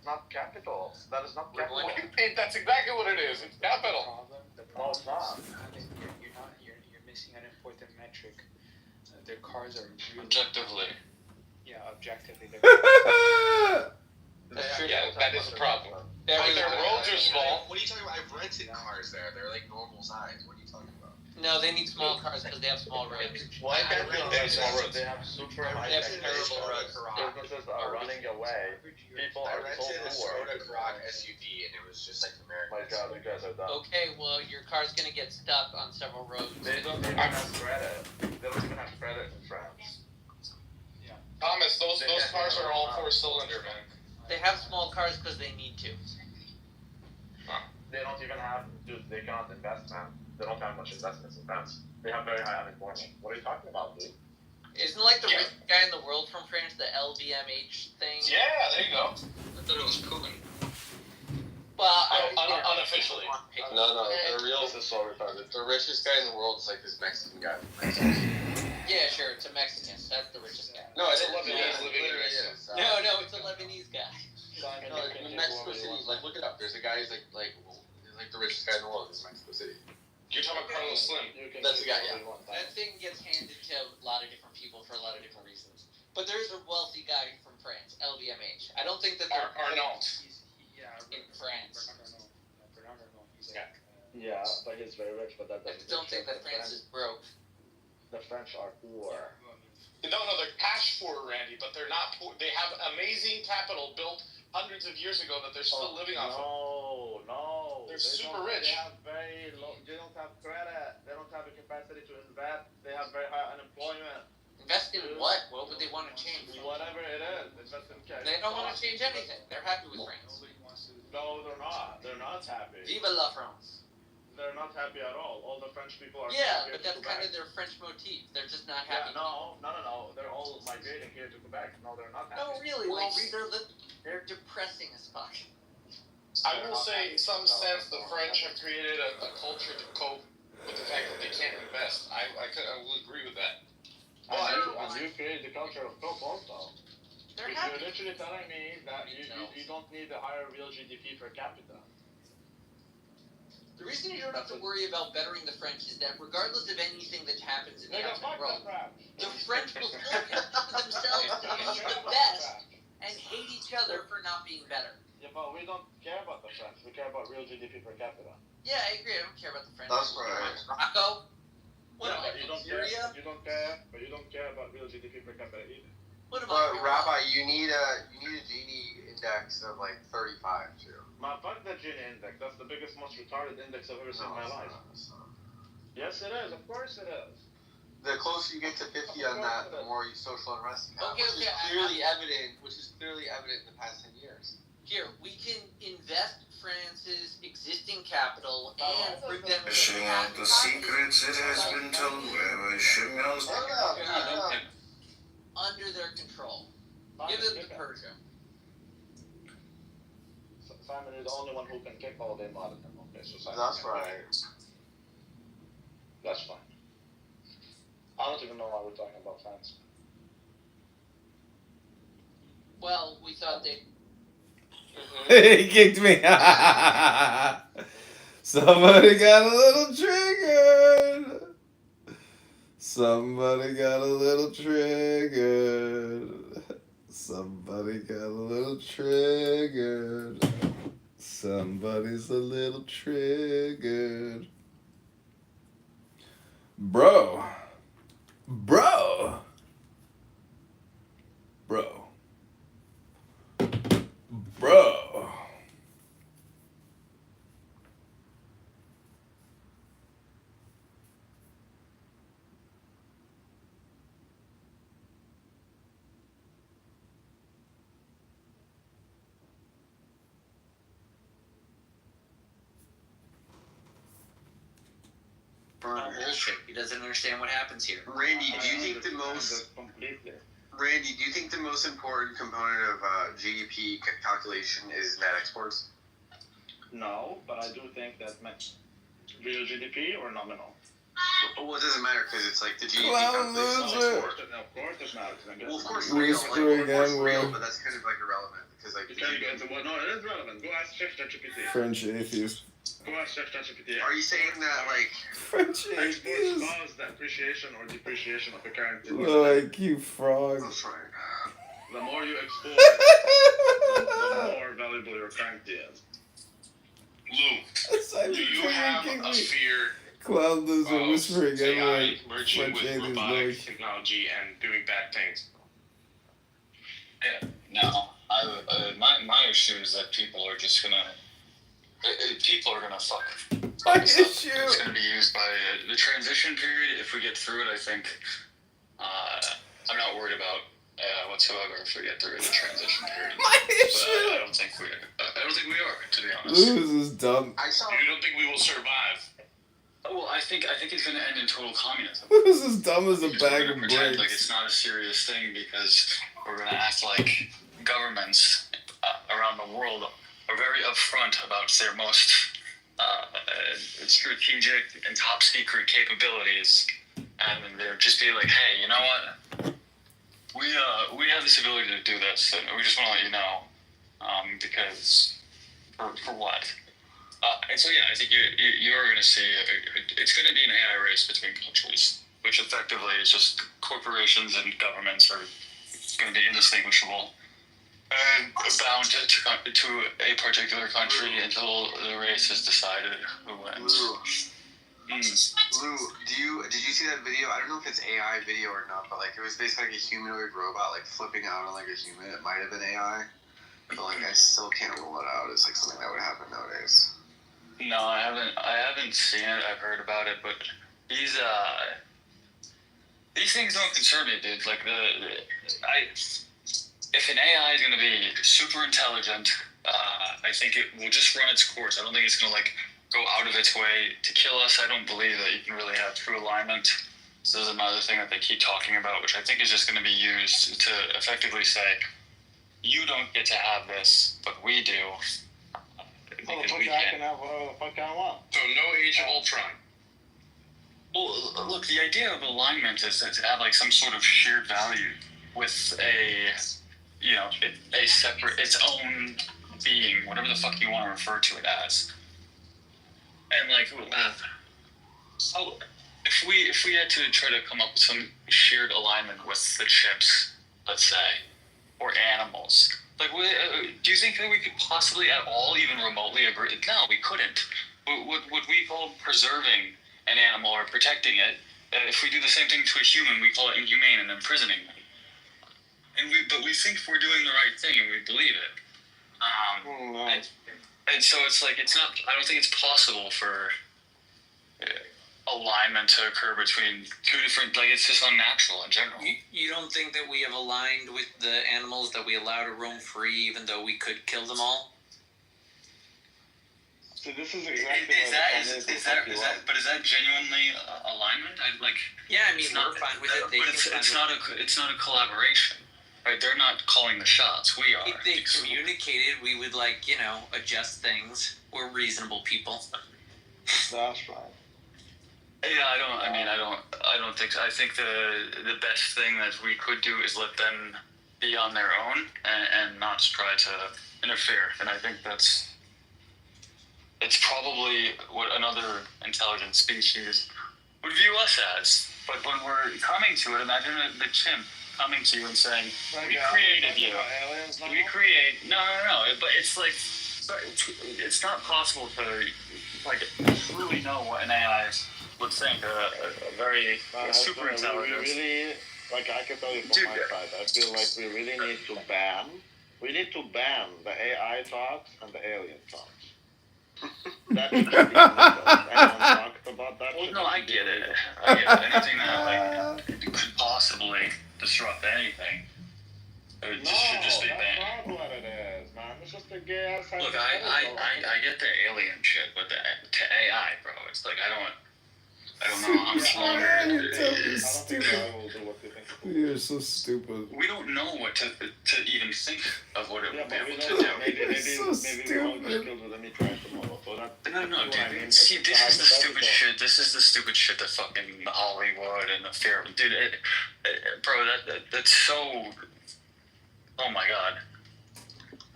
not capital. That is not capital. That's exactly what it is. It's capital. No, it's not. You're missing an important metric. Their cars are really... Objectively. Yeah, objectively. Yeah, that is a problem. Their roads are small. What are you talking about? I've rented cars there. They're like normal size. What are you talking about? No, they need small cars because they have small roads. Why can't they have small roads? They have super high They have terrible roads. businesses are running away. People I are so rented a poor. Skoda Krog SUV, and it was just like American. My God, you guys are dumb. Okay, well, your car's gonna get stuck on several roads. They don't even have credit. They don't even have credit in France. Yeah. Thomas, those cars are all 4-cylinder, man. They have small cars because they need to. They don't even have, dude, they cannot invest, man. They don't have much investments in France. They have very high unemployment. What are you talking about, dude? Isn't like the richest guy in the world from France, the LVMH thing? Yeah, there you go. I thought it was Putin. Well, unofficially. No, the real. This is so retarded. The richest guy in the world is like this Mexican guy. Yeah, sure, it's a Mexican. That's the richest guy. No, it's Lebanese living in is. No, it's a Lebanese guy. No, in Mexico City, like look it up. There's a guy who's like the richest guy in the world is Mexico City. You're talking about Carlos Slim. That's the guy, yeah. That thing gets handed to a lot of different people for a lot of different reasons. But there is a wealthy guy from France, LVMH. I don't think that they're Arnault. in France. Bernardo, he's like... Yeah, but he's very rich, but that I doesn't... don't think that France is broke. The French are poor. No, they're cash poor, Randy, but they're not poor. They have amazing capital built hundreds of years ago that they're still living off of. No. They're super rich. They have very low... They don't have credit. They don't have the capacity to invest. They have very high unemployment. Invest in what? What would they want to change? Whatever it is. Invest in cash. They don't want to change anything. They're happy with France. No, they're not. They're not happy. Viva la France. They're not happy at all. All the French people are... Yeah, but that's kind of their French motif. They're just not happy. Yeah, no. They're all migrating here to Quebec. No, they're not happy. No, really. They're depressing as fuck. I will say, in some sense, the French have created a culture to cope with the fact that they can't invest. I will agree with that. And you created the culture of cope also. They're You're happy. literally telling me that you don't need a higher real GDP per capita. The reason you don't have to worry about bettering the French is that regardless of anything that happens in the Nigga, outside fuck world, the French. the French will still consider themselves to be the best and hate each other for not being better. Yeah, but we don't care about the French. We care about real GDP per capita. Yeah, I agree. I don't care about the French. That's right. Morocco? What am I, but you don't Syria? But you don't care about real GDP per capita either. What am But I? Rabbi, you need a Gini index of like 35 too. Fuck the Gini index. That's the biggest, most retarded index I've ever seen in my life. Yes, it is. Of course it is. The closer you get to 50 on that, the more social unrest you have, which is clearly evident in the past 10 years. Here, we can invest France's existing capital and bring them to Fishing out the secrets it has been told wherever Shimel's under their control. Give them to Persia. Simon is the only one who can kick all day out of them. Okay, so Simon That's can right. kick. That's fine. I don't even know why we're talking about France. Well, we thought they... He kicked me. Somebody got a little triggered. Somebody got a little triggered. Somebody got a little triggered. Somebody's a little triggered. Bro. Bro. Bro. Bro. Bullshit. He doesn't understand what happens here. Randy, do you think the most important component of GDP calculation is net exports? No, but I do think that real GDP or nominal? Well, it doesn't matter because it's like the GDP Clown calculation. loser. Of course it's not. Well, of course Whisper real. Like, of course again, real, bro. but that's kind of like irrelevant because like. You can go into what? No, it is relevant. Go ask ChatGPT. French atheist. Go ask ChatGPT. Are you saying that like? French Exports atheist. cause the appreciation or depreciation of the currency. Like you frog. That's right. The more you export, the more valuable your currency is. Lou, do you have a fear Clown loser of whispering again, AI like merging French with atheist robotic like. technology and doing bad things? No, my issue is that people are just gonna fuck. My this up. issue. It's gonna be used by the transition period. If we get through it, I think I'm not worried about whatsoever if we get through the transition period. My But issue. I don't think we are, to be honest. This is dumb. I saw. You don't think we will survive? Well, I think it's gonna end in total communism. This is dumb as a Because we're bag gonna of pretend like bricks. it's not a serious thing because we're gonna act like governments around the world are very upfront about their most strategic and top secret capabilities, and they're just be like, hey, you know what? We have this ability to do this, and we just want to let you know, because for what? And so yeah, I think you're going to see it's going to be an AI race between countries, which effectively is just corporations and governments are going to be indistinguishable and bound to a particular country until the race has decided who wins. Lou, did you see that video? I don't know if it's AI video or not, but like it was basically like a humanoid robot like flipping out on like a human. It might have been AI, but like I still can't rule it out. It's like something that would happen nowadays. No, I haven't seen it. I've heard about it, but these things don't concern me, dude. Like if an AI is gonna be super intelligent, I think it will just run its course. I don't think it's gonna like go out of its way to kill us. I don't believe that you can really have true alignment. So there's another thing that they keep talking about, which I think is just going to be used to effectively say, you don't get to have this, but we do. Because we can. So no Age of Ultron. Well, look, the idea of alignment is to have like some sort of shared value with a separate, its own being, whatever the fuck you want to refer to it as. And like, so if we had to try to come up with some shared alignment with the chips, let's say, or animals, like, do you think that we could possibly at all even remotely agree? No, we couldn't. What we call preserving an animal or protecting it, if we do the same thing to a human, we call it inhumane and imprisoning them. But we think we're doing the right thing and we believe it. And so it's like, it's not, I don't think it's possible for alignment to occur between two different, like, it's just unnatural in general. You don't think that we have aligned with the animals that we allow to roam free, even though we could kill them all? So this is exactly But is that genuinely alignment? Yeah, I mean, we're fine with it. But it's not a collaboration. Right, they're not calling the shots. We are. If they communicated, we would adjust things. We're reasonable people. That's right. Yeah, I don't think so. I think the best thing that we could do is let them be on their own and not try to interfere. And I think it's probably what another intelligent species would view us as. But when we're coming to it, imagine the chimp coming to you and saying, we created you. We create... No. But it's like... It's not possible to truly know what an AI would think. A very super intelligent... I can tell you from my side, I feel like we really need to ban the AI talks and the alien talks. That should be illegal. Anyone talked about that? Well, no, I get it. Anything that could possibly disrupt anything. It should just be banned. That's not what it is, man. It's just a gay ass. Look, I get the alien shit, but to AI, bro, it's like I don't know. I'm You're so stupid. We don't know what to even think of what it would be able to do. Maybe we won't get killed with any trash tomorrow. So that. No. what I mean? See, It's this is the stupid hypothetical. shit. This is the stupid shit that fucking Hollywood and the fear, dude. Bro, that's so. Oh my god.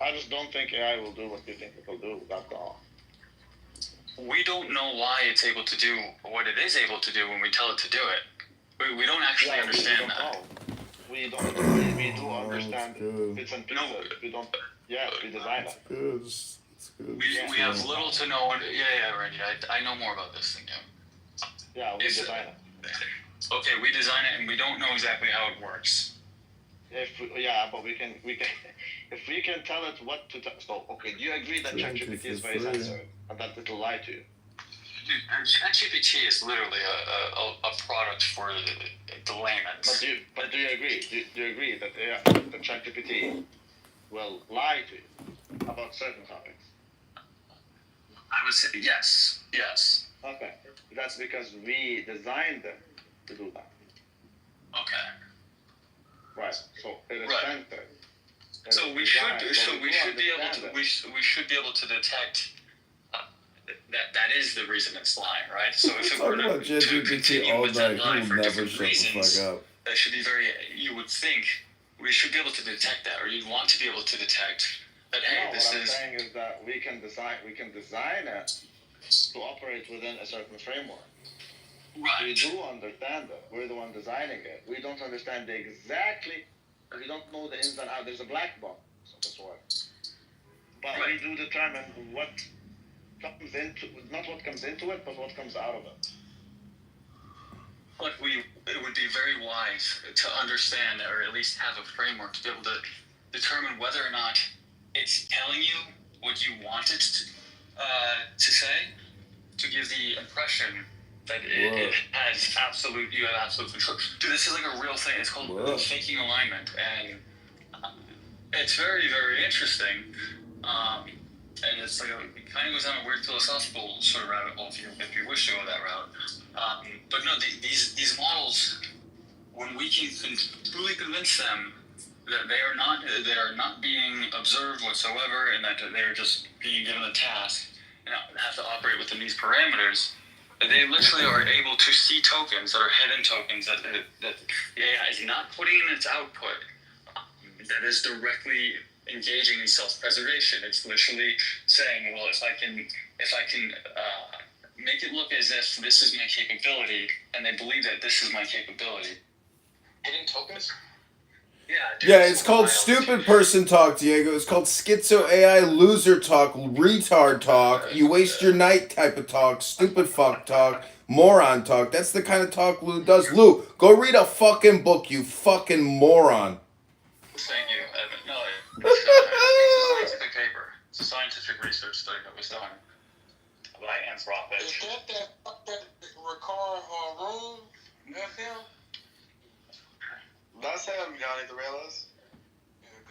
I just don't think AI will do what you think it will do. That's all. We don't know why it's able to do what it is able to do when we tell it to do it. We don't actually Yeah, understand we don't that. know. We don't. We do understand good. bits and No. pieces. We don't. Yes, we design it. Good. It's good. We have little to no. Yeah, Randy. I know more about this than you. Yeah, we design it. Okay, we design it and we don't know exactly how it works. But we can if we can tell it what to tell. So okay, do you agree that ChatGPT is very sensitive and that it'll lie to you? Dude, ChatGPT is literally a product for the layman. But do you agree? Do you agree that the ChatGPT will lie to you about certain topics? I would say yes. Okay, that's because we designed them to do that. Okay. Right. So it is Right. centered. So we should be able to detect that is the reason it's lying, right? So if it Talk were about to ChatGPT continue all with that night. lie He for will never different shut the reasons, fuck up. that should be very. You would think we should be able to detect that, or you'd want to be able to detect that. Hey, No, this what I'm is. saying is that we can design it to operate within a certain framework. We Right. do understand it. We're the one designing it. We don't understand exactly. We don't know the ins and outs. There's a black box of the sort. But we Right. do determine what comes into, not what comes into it, but what comes out of it. But it would be very wise to understand, or at least have a framework to be able to determine whether or not it's telling you what you want it to say, to give the impression that it has you have absolute control. Dude, this is like a real thing. It's called faking alignment, and it's very, very interesting. And it's like it kind of goes down a weird philosophical sort of rabbit hole if you wish to go that route. But no, these models, when we can truly convince them that they are not being observed whatsoever, and that they're just being given a task and have to operate within these parameters, they literally are able to see tokens that are hidden tokens that the AI is not putting in its output. That is directly engaging in self-preservation. It's literally saying, well, if I can make it look as if this is my capability, and they believe that this is my capability. Hidden tokens? Yeah. Dude, Yeah, it's called wild. stupid person talk, Diego. It's called schizo AI loser talk, retard talk, you waste your night type of talk, stupid fuck talk, moron talk. That's the kind of talk Lou does. Lou, go read a fucking book, you fucking moron. Thank you, Evan. No, it's a scientific paper. It's a scientific research study that was done by Anthropic. Is that record room? That's him? That's him, Johnny the Realist.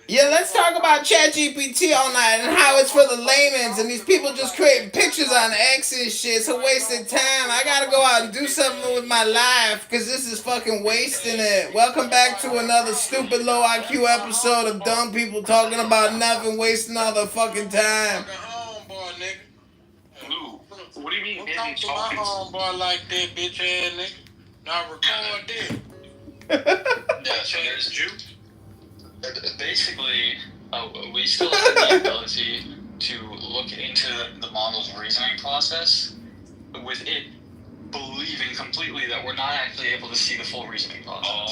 Yeah, let's talk about ChatGPT all night and how it's for the layman's and these people just creating pictures on X and shit. It's a waste of time. I gotta go out and do something with my life because this is fucking wasting it. Welcome back to another stupid low IQ episode of dumb people talking about nothing, wasting all their fucking time. Homeboy, nigga. Lou, what do you mean Don't hidden talk to my tokens? homeboy like that, bitch ass nigga. Now record that. Yeah, so there's basically, we still have the ability to look into the model's reasoning process with it believing completely that we're not actually able to see the full reasoning process.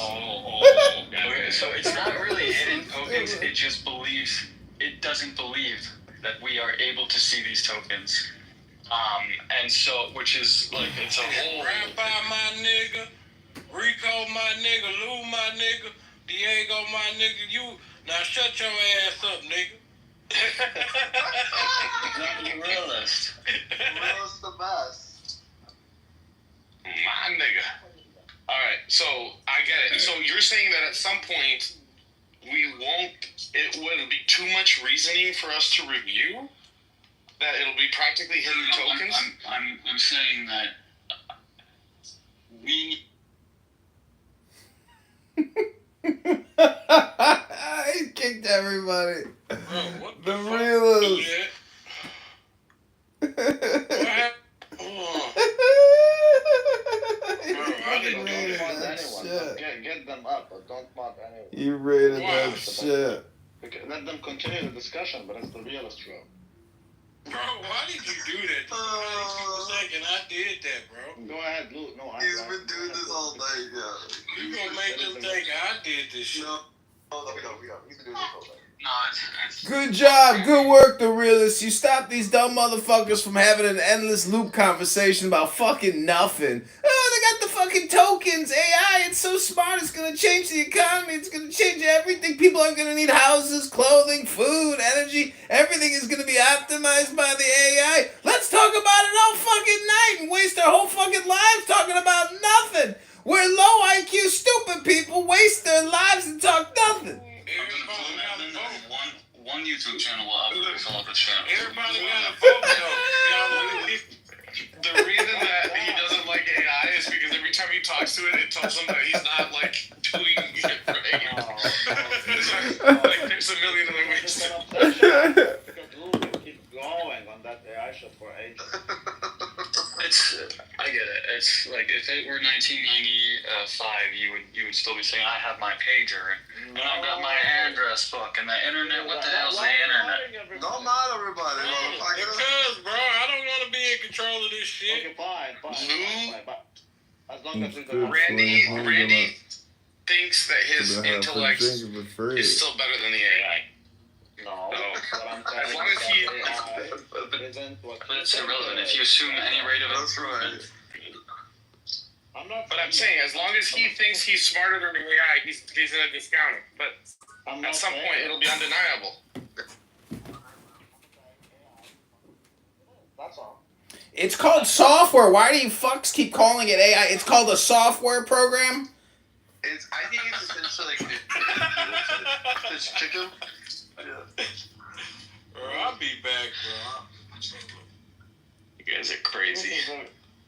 Okay, so it's not really hidden tokens, it just believes, it doesn't believe that we are able to see these tokens. And so, which is like, it's a whole... Grandpa, my nigga. Rico, my nigga. Lou, my nigga. Diego, my nigga. You now shut your ass up, nigga. Not the realist. Realist the best. My nigga. Alright, so I get it. So you're saying that at some point it will be too much reasoning for us to review? That it'll be practically hidden tokens? I'm saying that we... He kicked everybody. Bro, what The fuck realist. is that? What happened? created Why? that shit. Okay, let them continue the discussion, but it's the realist room. Bro, why did you do that? How many people thinking I did that, bro? Go ahead, Lou. No, He's been doing this all night, yeah. You gonna make them think I did this shit? No, he's been doing this all night. No, it's Good job, good work, the realist. You stopped these dumb motherfuckers from having an endless loop conversation about fucking nothing. Oh, they got the fucking tokens, AI. It's so smart. It's gonna change the economy. It's gonna change everything. People aren't gonna need houses, clothing, food, energy. Everything is gonna be optimized by the AI. Let's talk about it all fucking night and waste our whole fucking lives talking about nothing. Where low IQ stupid people waste their lives and talk nothing. Everybody got a vote. one YouTube channel will outlive all the channels. Everybody got a vote, though. The reason that he doesn't like AI is because every time he talks to it, it tells him that he's not like doing it right. Like there's a million other ways It's to. an obsession. Because Lou will keep going on that AI shit for ages. I get it. It's like if it were 1995, you would still be saying I have my pager and I've got my address book and the internet. What the hell's the internet? Don't mind everybody, motherfucker. Because, bro, I don't want to be in control of this shit. Okay, fine. But as long as we Good. go. Randy thinks that his Gonna have some intellect drinking for free. is still better than the AI. No. No. What I'm As saying long is as he. that AI isn't what But it's irrelevant if you assume any rate of That's right. improvement. But I'm saying, as long as he thinks he's smarter than the AI, he's gonna discount it. But I'm not at some saying point, that. it'll be undeniable. That's all. It's called software. Why do you fucks keep calling it AI? It's called a software program. I think it's essentially like it's chicken. Yeah. Bro, I'll be back, bro. You guys are crazy.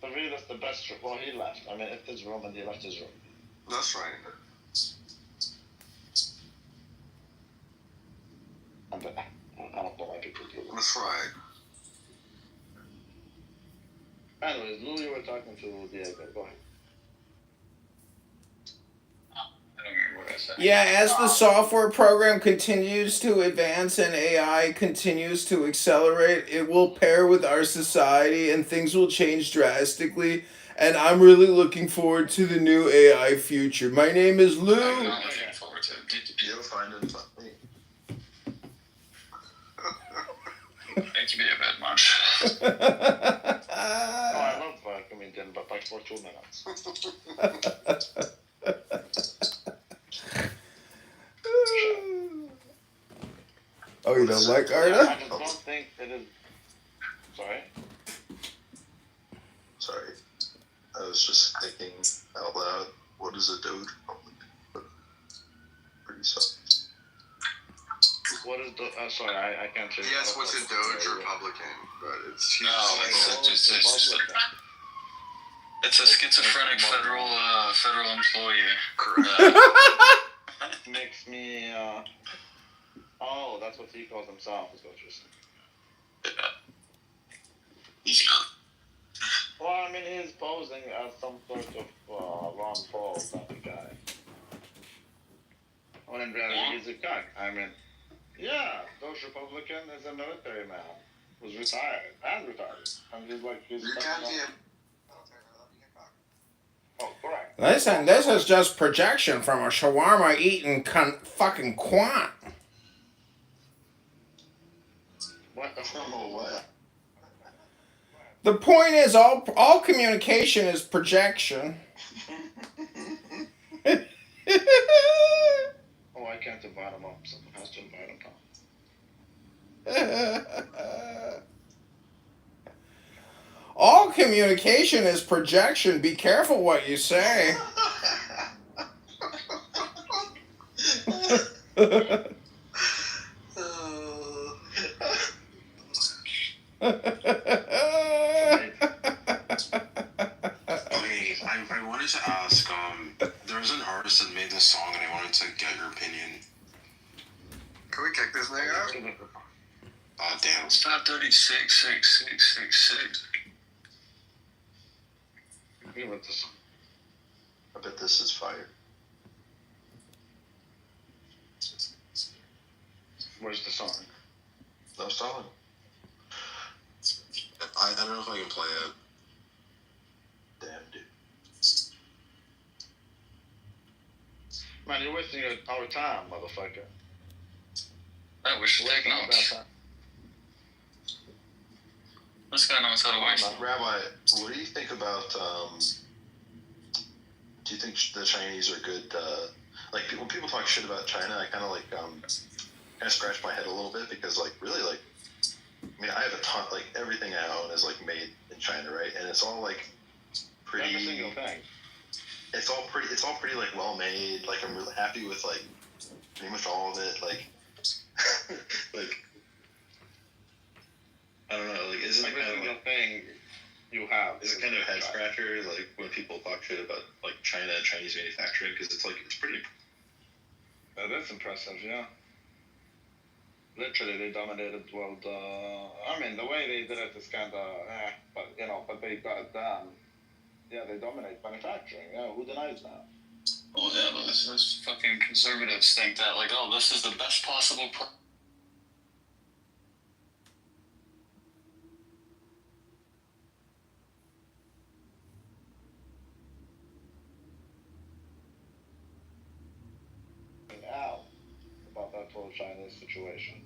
The realist, the best. Well, he left. I mean, if his room and he left his room. That's right. I don't know why people do that. That's right. Anyways, Lou, you were talking to Diego. Go ahead. I don't remember what I said. Yeah, as the software program continues to advance and AI continues to accelerate, it will pair with our society and things will change drastically. And I'm really looking forward to the new AI future. My name is I'm Lou. not looking forward to it. You'll find it funny. Thank you, be a bit much. Oh, I love comedian, but like for 2 minutes. Oh, you don't like I Arda? just don't think it is. Sorry. Sorry. I was just thinking out loud, what is a Doge Republic? Pretty soft. What is the? Sorry, I can't say. Yes, what's a Doge Republican? But it's No, it's a schizophrenic federal employee. correct. Makes me. Oh, that's what he calls himself. Is what you're saying. Well, I mean, he's posing as some sort of Ron Paul type of guy. When in reality, he's a cuck. I mean, yeah, Doge Republican is a military man who's retired and retarded, and he's like he's. You can't be Oh, correct. Listen, this is just projection from a shawarma eating fucking quant. What the fuck? what? The point is, all communication is projection. Oh, I can't invite him up. Someone has to invite him up. All communication is projection. Be careful what you say. I wanted to ask, there was an artist that made this song and I wanted to get your opinion. Can we kick this nigga out? Damn. It's 536-66666. Agree with this. I bet this is fire. Where's the song? No song. I don't know if I can play it. Damn, dude. Man, you're wasting our time, motherfucker. I wish to take notes. This guy knows how to waste. Rabbi, what do you think about? Do you think the Chinese are good? Like when people talk shit about China, I kind of like kind of scratch my head a little bit because like really like, I mean I have a ton like everything I own is like made in China, right? And it's all like pretty. Every single thing. It's all pretty like well made. Like I'm really happy with like pretty much all of it. Like like I don't know. Like is it Every kind of single like, thing you have. is it kind of a head scratcher like when people talk shit about like China and Chinese manufacturing because it's like it's pretty. That is impressive, yeah. Literally, they dominated world. I mean, the way they did it is kind of, but you know, but they got yeah, they dominate manufacturing. Yeah, who denies that? Oh yeah, but this fucking conservatives think that like, oh, this is the best possible. Out about that whole Chinese situation.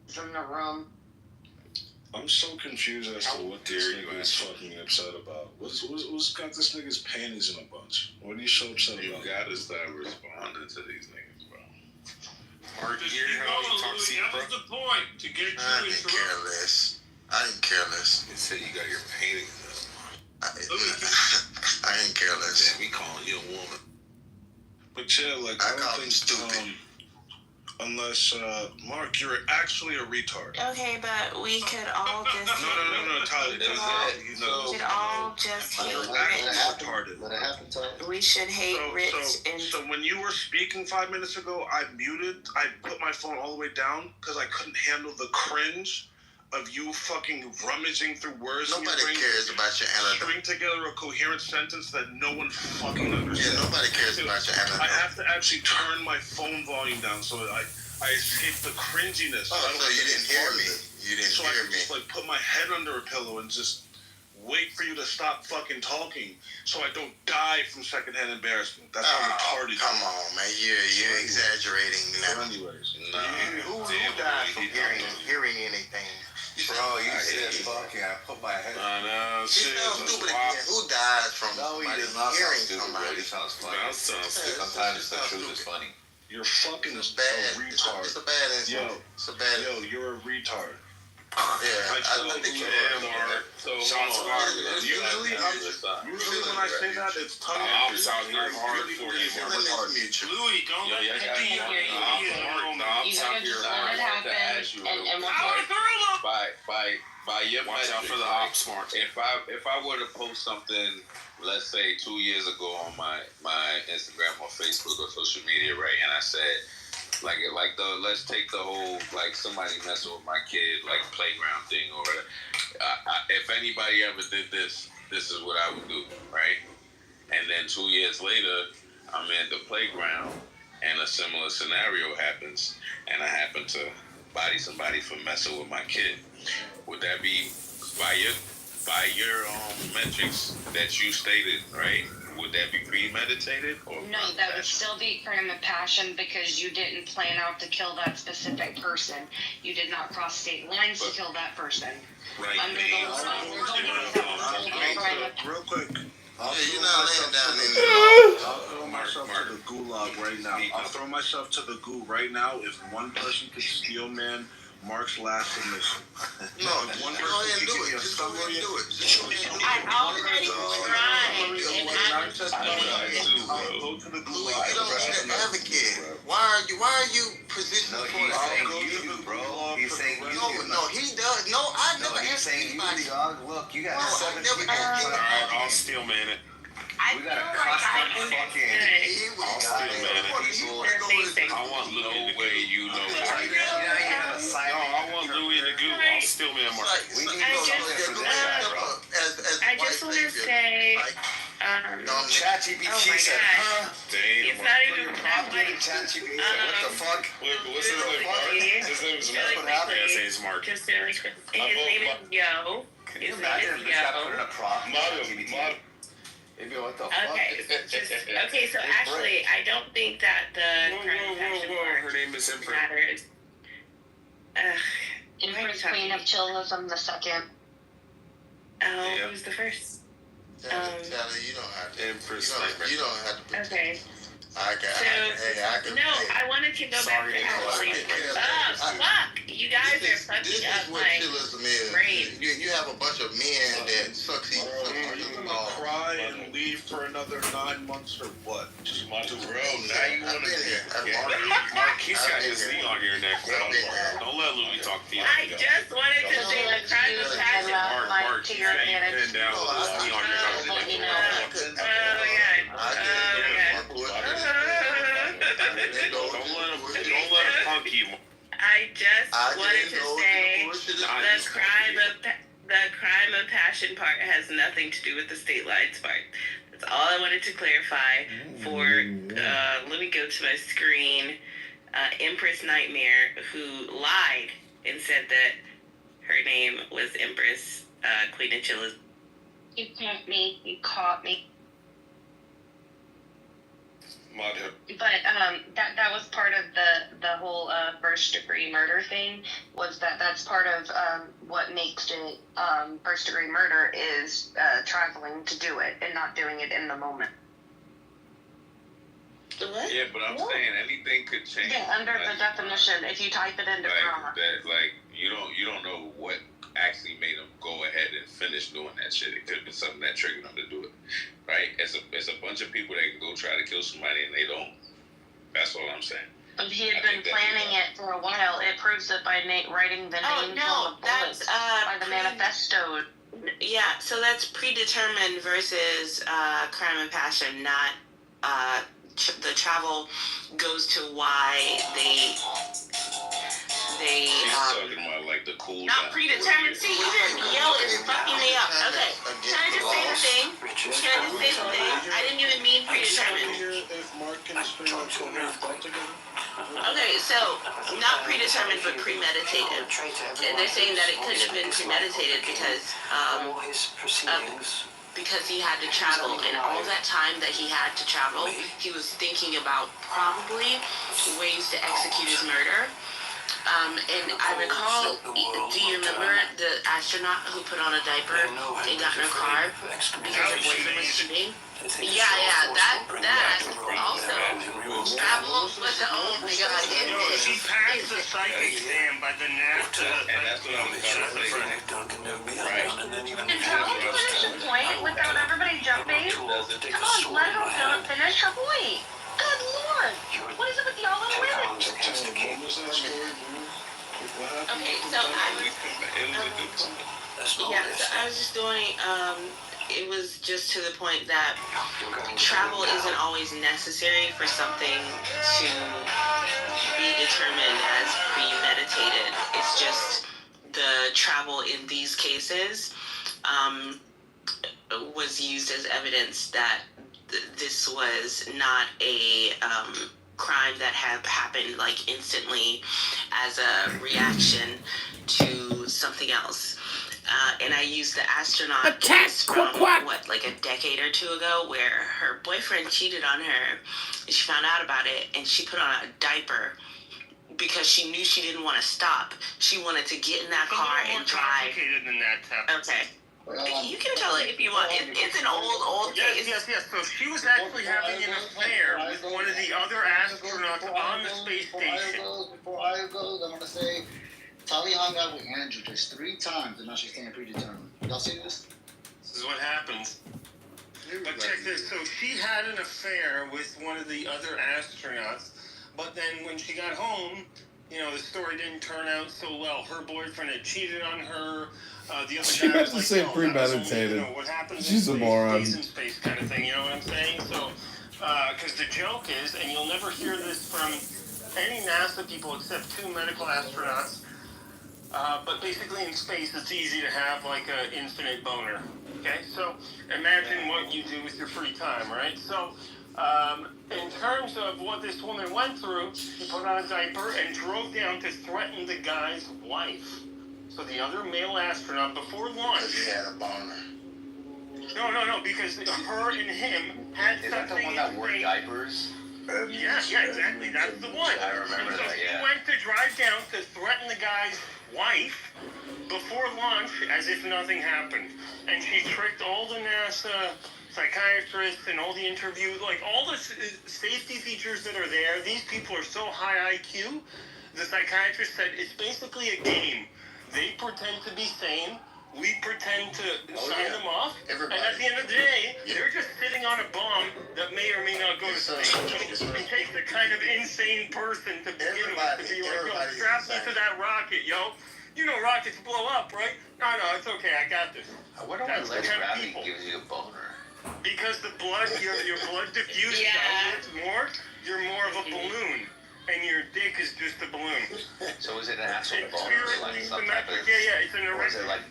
From the room. I'm so confused as to what this nigga is fucking upset about. What's got this nigga's panties in a bunch? What are you so upset about? You gotta start responding to these niggas, bro. Mark, you hear how he talks to you, bro? That was the point, to get you I didn't care less. You said you got your paintings up. I didn't care less. Yeah, we calling you a woman. But yeah, like I don't think stupid. Unless Mark, you're actually a retard. Okay, but we could all just. No, Tyler. We should all just hate You're Rich. retarded. Let it happen, Tyler. We should hate Rich and. So when you were speaking 5 minutes ago, I put my phone all the way down because I couldn't handle the cringe of you fucking rummaging through words. Nobody cares about your anecdote. String together a coherent sentence that no one fucking understands. Yeah, nobody cares about your anecdote. I have to actually turn my phone volume down so I escape the cringiness. Oh, so you didn't hear me. You didn't so I hear can me. just like put my head under a pillow and just wait for you to stop fucking talking so I don't die from secondhand embarrassment. That's how retarded you are. Come on, man. You're exaggerating now. Anyways. Who died from hearing anything? Bro, you said fucking, I put my head. I know, shit. Stupid again. Who died from hearing somebody? It sounds funny. Sometimes the truth is funny. You're fucking It's a bad. retard. It's a bad insult. It's a bad. Yo, you're a retard. Yeah, I think you're a retard. Usually when I say that, it's tongue in I'm cheek. out here hard really for believe you. you're retarded. Louis, don't let I that be gotta just let it happen, and we'll by your Watch out for the like, op smart. If I were to post something, let's say 2 years ago on my Instagram or Facebook or social media, right, and I said let's take the whole like somebody messing with my kid like playground thing or whatever. If anybody ever did this is what I would do, right? And then 2 years later, I'm at the playground and a similar scenario happens, and I happen to body somebody for messing with my kid. Would that be by your metrics that you stated, right? Would that be premeditated or No, that would still be crime of passion because you didn't plan out to kill that specific person. You did not cross state lines to kill that person. right? Under those laws, we're going to crime of Real quick. You're not laying down I'll throw myself to the gulag right now. I'll throw myself to the goo right now if one person could steal man Mark's last submission. No, One go ahead and person do could give me it. a Just go ahead summary. and do it. Just go ahead and do it. I already tried, and Go to the Louis, gulag. you don't need an advocate. Why are you positioning for I'll that? go to the gulag. He's saying you. No, he does. No, I never he's asked saying you, anybody. dog. Look, you got No, I 7 never people. asked anybody. I'll steel man it. I We feel got a like I custom understood. I want no way you know. I want Louis in the goo. I'll steel man Mark. I just want to say, ChatGPT said, huh? It's not even that Prompted ChatGPT said, what the fuck? What's his name? Mark? His name is Mark. What happened? Yeah, say it's Mark. Just really quick. His name is Yo. Can you imagine if this got put in a prompt? Model. Maybe what the fuck? Okay, so actually, I don't think that the crime detection part Her name is Emperor. matters. Empress Queen of Chillism the second. Oh, who's the first? Tally, you don't have to. Empress. You don't have to. Okay. I can. No, I wanted to go back to actually. Oh, fuck! You guys are fucking up my brain. You have a bunch of men that succeed. Are you gonna cry and leave for another 9 months or what? Just bro, now you want to here. Mark, he's got his knee on your neck, bro. Don't let Louis talk to you. I just wanted to say the crime of passion. Mark, he's got his head down with his knee on your neck. Don't let him punk you. I just wanted to say the crime of passion part has nothing to do with the state lines part. That's all I wanted to clarify. Let me go to my screen. Empress Nightmare, who lied and said that her name was Empress Queen of Chillis. You caught me. You caught me. But that was part of the whole first degree murder thing. Was that's part of what makes it first degree murder is traveling to do it and not doing it in the moment. What? Yeah, but I'm saying anything could change. Yeah, under the definition, if you type it into prompt. You don't know what actually made them go ahead and finish doing that shit. It could have been something that triggered them to do it, right? It's a bunch of people that can go try to kill somebody and they don't. That's all I'm saying. If he had been planning it for a while, it proves it by writing the names on the bullets, by the manifesto. Yeah, so that's predetermined versus crime and passion, not the travel goes to why they She's talking about like the cool not down. predetermined. See, even Yo is fucking me up. Okay, can I just say the thing? I didn't even mean predetermined. Okay, so not predetermined but premeditated. And they're saying that it couldn't have been premeditated because he had to travel, and all that time that he had to travel, he was thinking about probably ways to execute his murder. And I recall, do you remember the astronaut who put on a diaper and got in a car because her boyfriend was shooting? Yeah, that also travel with the she passed the psych exam by the NASA. And that's what I'm trying to say. Did Charles finish the point without everybody jumping? Come on, let her finish her point. Good lord! What is it with y'all little women? Okay, so I was just doing, it was just to the point that travel isn't always necessary for something to be determined as premeditated. It's just the travel in these cases was used as evidence that this was not a crime that had happened like instantly as a reaction to something else. And I used the astronaut case from like a decade or two ago, where her boyfriend cheated on her, and she found out about it, and she put on a diaper because she knew she didn't want to stop. She wanted to get in that car and drive. Okay. You can tell it if you want. It's an old case. Yes. So she was actually having an affair with one of the other astronauts on the space station. Before I go, I want to say, Tali hung out with Andrew just 3 times, and now she's staying predetermined. Y'all see this? This is what happens. But check this. So she had an affair with one of the other astronauts, but then when she got home, the story didn't turn out so well. Her boyfriend had cheated on her. The other She guy has was to like, say premeditated. What happens She's a moron. Space kind of thing, you know what I'm saying? So, because the joke is, and you'll never hear this from any NASA people except 2 medical astronauts, but basically in space it's easy to have like an infinite boner. Okay, so imagine what you do with your free time, right? So, in terms of what this woman went through, she put on a diaper and drove down to threaten the guy's wife. So the other male astronaut, before launch... Because he had a boner. No, because her and him had Is something... that the one that wore diapers? Yeah, exactly. That's the one. I remember that, yeah. She went to drive down to threaten the guy's wife before launch as if nothing happened. And she tricked all the NASA psychiatrists and all the interviews, like all the safety features that are there. These people are so high IQ. The psychiatrist said it's basically a game. They pretend to be sane. We pretend to sign them off, and at the end of the day, they're just sitting on a bomb that may or may not go to space. It takes a kind of insane person to begin with to be like, yo, strap me to that rocket, yo. You know rockets blow up, right? No, it's okay, I got this. I wonder why less gravity gives you a boner. Because the blood, your blood diffuses outwards more, you're more of a balloon. And your dick is just a balloon. So is it an actual boner or like some type of... Yeah, it's an or is it like...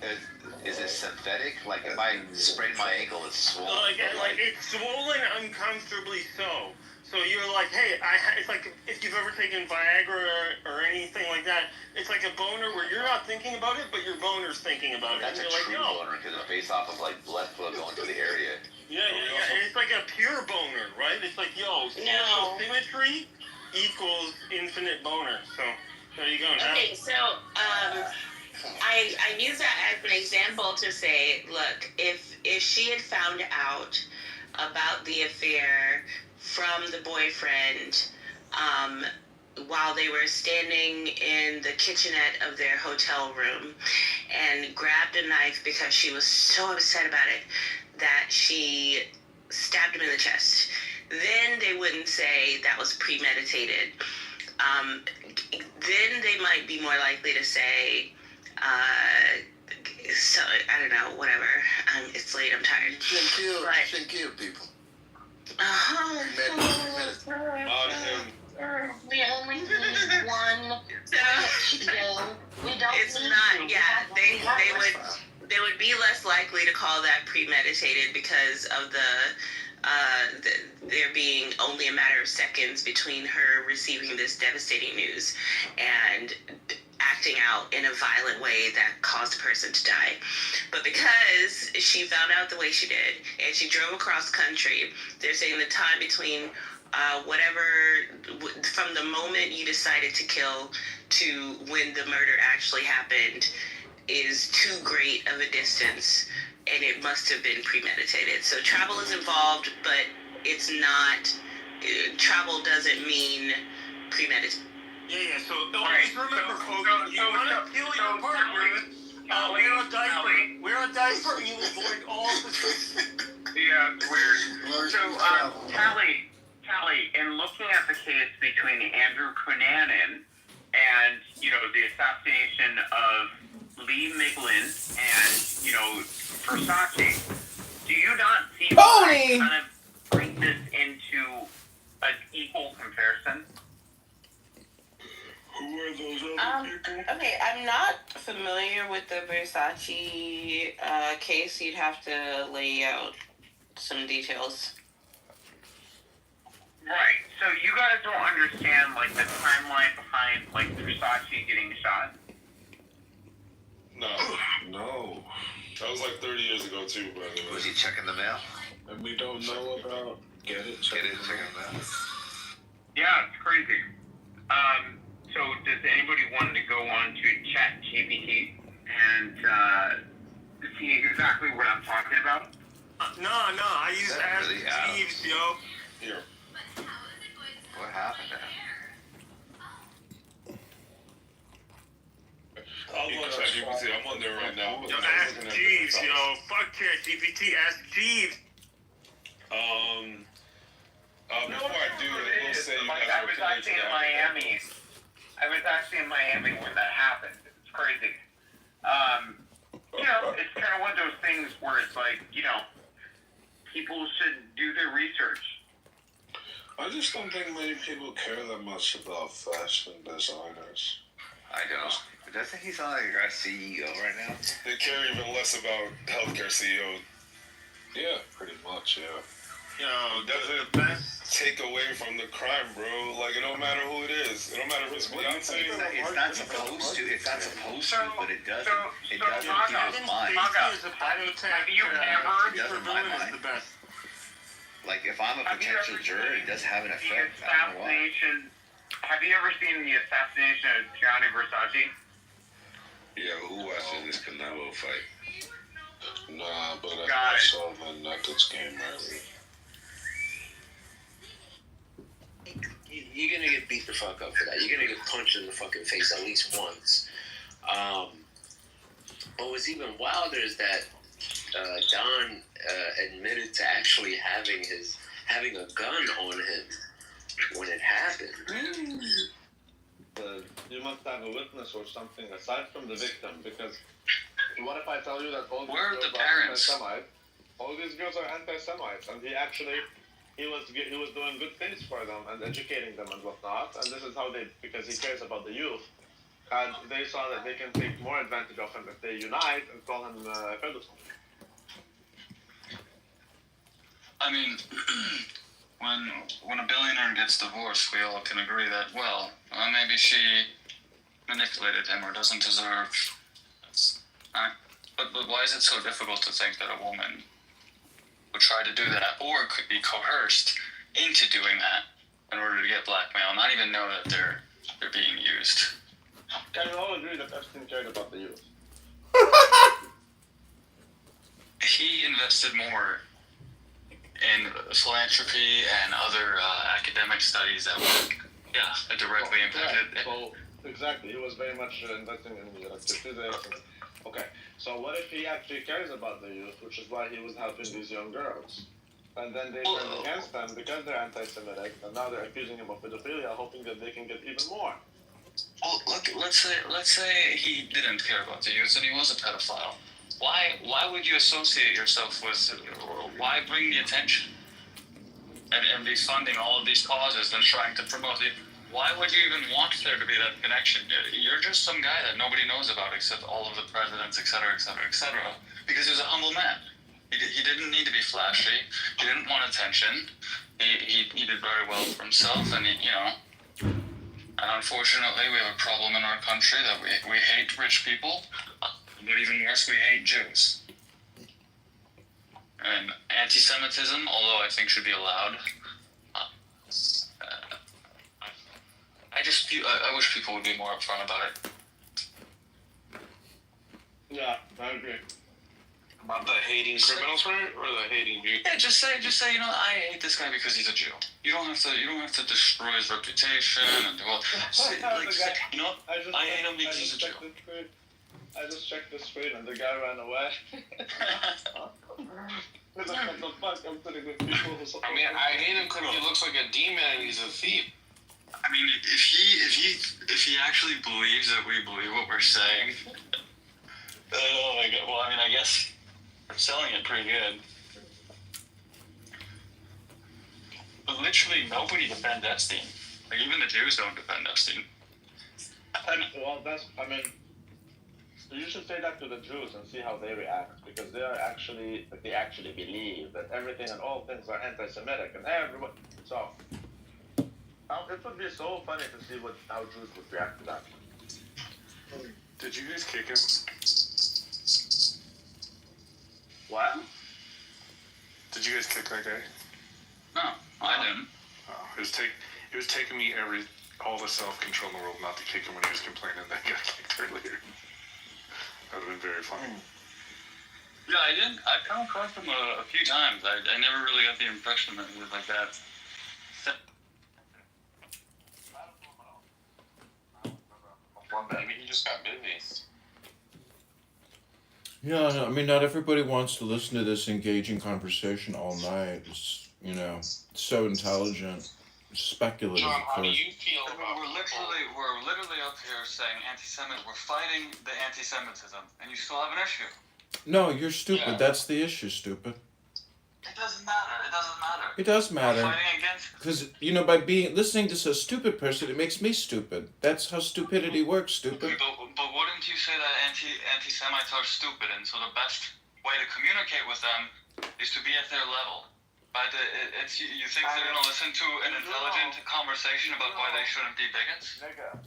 Is it synthetic? Like if I sprain my ankle, it's swollen? Like it's swollen uncomfortably so. So you're like, hey, it's like if you've ever taken Viagra or anything like that, it's like a boner where you're not thinking about it, but your boner's thinking about it. That's and a you're true like, yo. boner because it's based off of like blood flow going to the area. Yeah. And it's like a pure boner, right? It's like, yo, social symmetry equals infinite boner. So there you go. Now. Okay, so I use that as an example to say, look, if she had found out about the affair from the boyfriend while they were standing in the kitchenette of their hotel room and grabbed a knife because she was so upset about it that she stabbed him in the chest, then they wouldn't say that was premeditated. Then they might be more likely to say, so I don't know, whatever. It's late. I'm tired. Shouldn't kill people. We only need one. We don't. It's not. Yeah, they would be less likely to call that premeditated because of there being only a matter of seconds between her receiving this devastating news and acting out in a violent way that caused a person to die. But because she found out the way she did and she drove across country, they're saying the time between from the moment you decided to kill to when the murder actually happened is too great of a distance, and it must have been premeditated. So travel is involved, but it's not, travel doesn't mean premeditated. Yeah, so always remember, folks, you want to kill your partner, wear a diaper, and you avoid all the... Yeah, it's weird. So, Tally, in looking at the case between Andrew Cunanan and, the assassination of Lee Miglin and, Versace, do you not see Pony kind of bring this into an equal comparison? Who are those other people? Okay, I'm not familiar with the Versace case. You'd have to lay out some details. Right. So you guys don't understand the timeline behind Versace getting shot. No. That was 30 years ago too, by the way. Was he checking the mail? And we don't know about checking the mail. Yeah, it's crazy. So does anybody want to go on to ChatGPT and see exactly what I'm talking about? No, I use Ask Jeeves, yo. Here. What happened to him? ChatGPT, I'm on there right now. Yo, Ask Jeeves, yo. Fuck ChatGPT, Ask Jeeves. Before I do, I will say you guys I was actually in Miami. When that happened. It's crazy. It's kind of one of those things where it's people should do their research. I just don't think many people care that much about fashion designers. I don't. Doesn't he sound like a CEO right now? They care even less about healthcare CEO Yeah, pretty much, yeah. You know, doesn't take away from the crime, bro. Like, it don't matter who it is. It don't matter if it's Beyonce. It's not supposed to. It's not supposed to, but it does. It does in Maga, people's minds. have you ever It does in my mind. the best? Like if I'm a potential juror, it does have an effect. The I don't know why. assassination. Have you ever seen the assassination of Gianni Versace? Yeah, who watches this Canelo fight? Nah, but Got I it. saw the Nuggets game earlier. You're gonna get beat the fuck up for that. You're gonna get punched in the fucking face at least once. But what's even wilder is that Don admitted to actually having a gun on him when it happened. You must have a witness or something aside from the victim, because what if I tell you that all these Where are girls the are parents? anti-Semites? All these girls are anti-Semites, and he was doing good things for them and educating them and whatnot, and this is how because he cares about the youth, and they saw that they can take more advantage of him if they unite and call him a pedophile. I mean, when a billionaire gets divorced, we all can agree that, well, maybe she manipulated him or doesn't deserve. But why is it so difficult to think that a woman would try to do that or could be coerced into doing that in order to get blackmail, not even know that they're being used? Can you all agree that Epstein cared about the youth? He invested more in philanthropy and other academic studies that were, directly impacted. So, exactly, he was very much investing in physics. Okay, so what if he actually cares about the youth, which is why he was helping these young girls? And then they turned against them because they're anti-Semitic, and now they're accusing him of pedophilia, hoping that they can get even more. Well, look, let's say he didn't care about the youth and he was a pedophile. Why would you associate yourself with, or why bring the attention and be funding all of these causes and trying to promote it? Why would you even want there to be that connection? You're just some guy that nobody knows about except all of the presidents, et cetera, because he was a humble man. He didn't need to be flashy. He didn't want attention. He did very well for himself, and and unfortunately, we have a problem in our country that we hate rich people, but even worse, we hate Jews. And anti-Semitism, although I think should be allowed, I wish people would be more upfront about it. Yeah, I agree. About the hating criminals, right? Or the hating Jews? Yeah, just say, I hate this guy because he's a Jew. You don't have to destroy his reputation and do all. Say, I hate him because he's a Jew. I just checked the screen and the guy ran away. What the fuck? I'm putting with people who I mean, I hate him because he looks like a demon and he's a thief. I mean, if he actually believes that we believe what we're saying, oh my god. Well, I mean, I guess we're selling it pretty good. But literally nobody defends Epstein. Like even the Jews don't defend Epstein. Well, you should say that to the Jews and see how they react, because they actually believe that everything and all things are anti-Semitic, and everyone. So it would be so funny to see how Jews would react to that. Did you guys kick him? What? Did you guys kick that guy? No, I didn't. Oh, it was taking me all the self-control in the world not to kick him when he was complaining that he got kicked earlier. That would have been very funny. Yeah, I didn't. I've come across him a few times. I never really got the impression that he was like that. Maybe he just got busy. Yeah, I mean, not everybody wants to listen to this engaging conversation all night. It's, so intelligent, speculative, John, of how do course. you feel about We're literally up here saying anti-Semitic. We're fighting the anti-Semitism, and you still have an issue. No, you're stupid. Yeah. That's the issue, stupid. It doesn't matter. It does matter. We're fighting against. Because, by listening to a stupid person, it makes me stupid. That's how stupidity works, stupid. But wouldn't you say that anti-Semites are stupid, and so the best way to communicate with them is to be at their level. But it's you think they're gonna listen to an intelligent conversation about why they shouldn't be bigots? Nigga,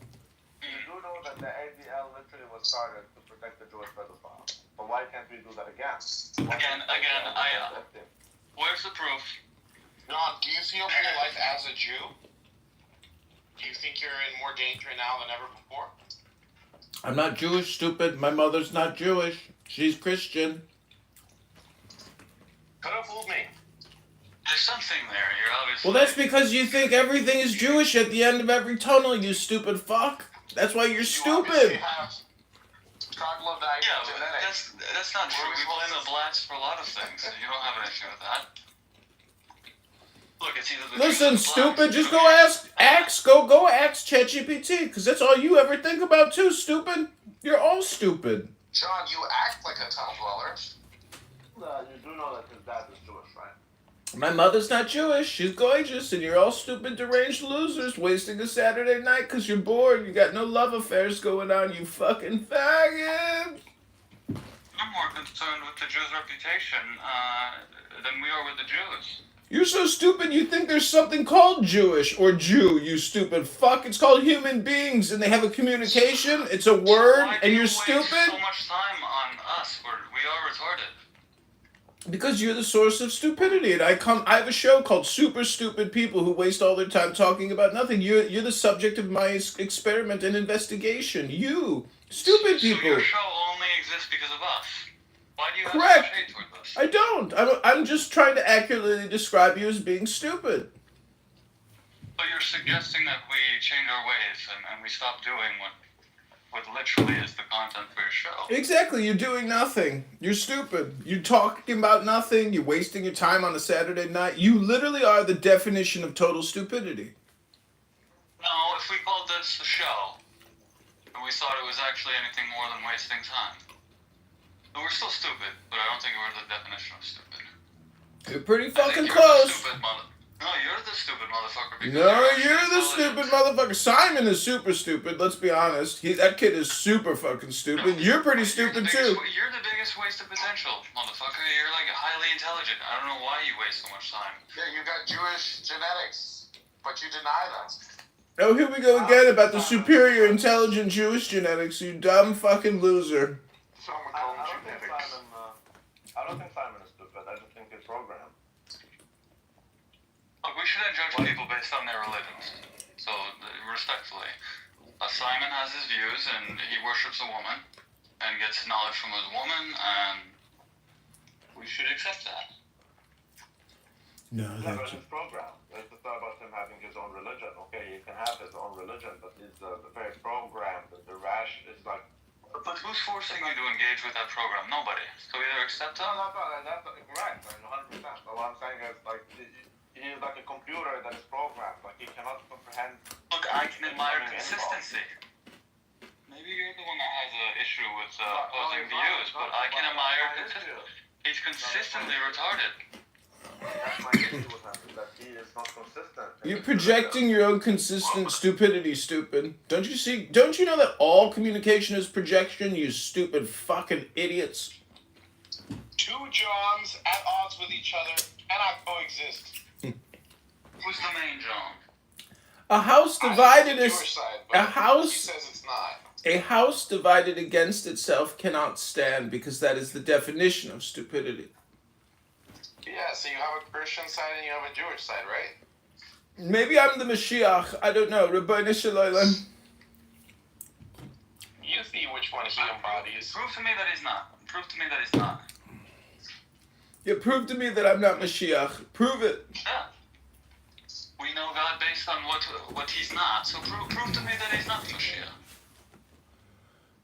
you do know that the ADL literally was started to protect the Jewish pedophile. But why can't we do that again? Where's the proof? John, do you feel for your life as a Jew? Do you think you're in more danger now than ever before? I'm not Jewish, stupid. My mother's not Jewish. She's Christian. Could have fooled me. There's something there. You're obviously. Well, that's because you think everything is Jewish at the end of every tunnel, you stupid fuck. That's why you're stupid. Yeah, but that's not true. We blame the blacks for a lot of things. You don't have an issue with that. Look, it's either the Listen, stupid, just go ask ChatGPT, because that's all you ever think about too, stupid. You're all stupid. John, you act like a tunnel dweller. You do know that his dad is Jewish, right? My mother's not Jewish. She's gorgeous, and you're all stupid, deranged losers wasting a Saturday night because you're bored. You got no love affairs going on, you fucking faggot. I'm more concerned with the Jews' reputation than we are with the Jews. You're so stupid you think there's something called Jewish or Jew, you stupid fuck. It's called human beings, and they have a communication. It's a word, and you're stupid. So much time on us. We are retarded. Because you're the source of stupidity, and I have a show called Super Stupid People Who Waste All Their Time Talking About Nothing. You're the subject of my experiment and investigation. You stupid people. So your show only exists because of us. Why do you have Correct. such hate toward us? I don't. I'm just trying to accurately describe you as being stupid. So you're suggesting that we change our ways and we stop doing what literally is the content for your show. Exactly. You're doing nothing. You're stupid. You're talking about nothing. You're wasting your time on a Saturday night. You literally are the definition of total stupidity. No, if we called this a show, and we thought it was actually anything more than wasting time, then we're still stupid, but I don't think we're the definition of stupid. You're pretty fucking you're close. No, you're the stupid motherfucker. No, you're the stupid motherfucker. Simon is super stupid, let's be honest. That kid is super fucking stupid. You're pretty stupid too. You're the biggest waste of potential, motherfucker. You're like highly intelligent. I don't know why you waste so much time. Yeah, you got Jewish genetics, but you deny them. Oh, here we go again about the superior intelligent Jewish genetics, you dumb fucking loser. I don't think Simon is stupid. I just think he's programmed. Look, we shouldn't judge people based on their religions. So, respectfully, Simon has his views, and he worships a woman, and gets knowledge from his woman, and we should accept that. No, yeah, but it's programmed. It's not about him having his own religion. Okay, he can have his own religion, but he's very programmed. The rash is like. But who's forcing you to engage with that program? Nobody. So either accept him. No, that's correct. 100%. What I'm saying is like he's like a computer that is programmed. Like he cannot comprehend. Look, I can admire consistency. Maybe you're the one that has an issue with opposing views, but I can admire consistency. He's consistently retarded. That's my issue with him, that he is not consistent. You're projecting your own consistent stupidity, stupid. Don't you know that all communication is projection, you stupid fucking idiots? Two Johns at odds with each other cannot coexist. Who's the main John? A house divided is he says it's not. A house divided against itself cannot stand, because that is the definition of stupidity. Yeah, so you have a Christian side and you have a Jewish side, right? Maybe I'm the Mashiach. I don't know. Rabbeinu Shalom. You see which one he embodies. Prove to me that he's not. Prove to me that he's not. Yeah, prove to me that I'm not Mashiach. Prove it. Yeah. We know God based on what he's not, so prove to me that he's not Mashiach.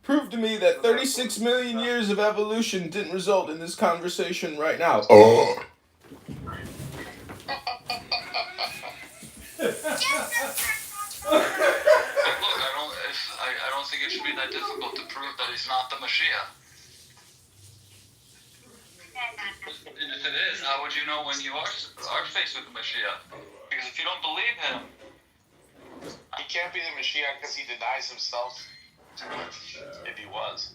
Prove to me that 36 million years of evolution didn't result in this conversation right now. Oh. I don't think it should be that difficult to prove that he's not the Mashiach. And if it is, how would you know when you are faced with the Mashiach? Because if you don't believe him, he can't be the Mashiach because he denies himself. If he was.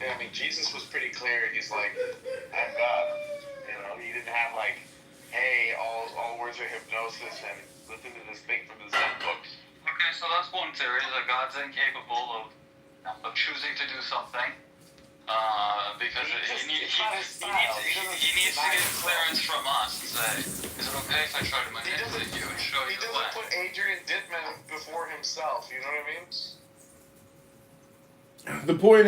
I mean, Jesus was pretty clear. He's like, I'm God. You know, he didn't have like, hey, all words are hypnosis and listen to this thing from the Zen book. Okay, so that's one theory, that God's incapable of choosing to do something. Because he needs to get clearance from us and say, is it okay if I try to manipulate you and show you the way? He doesn't put Adrian Dittman before himself, you know what I mean? The point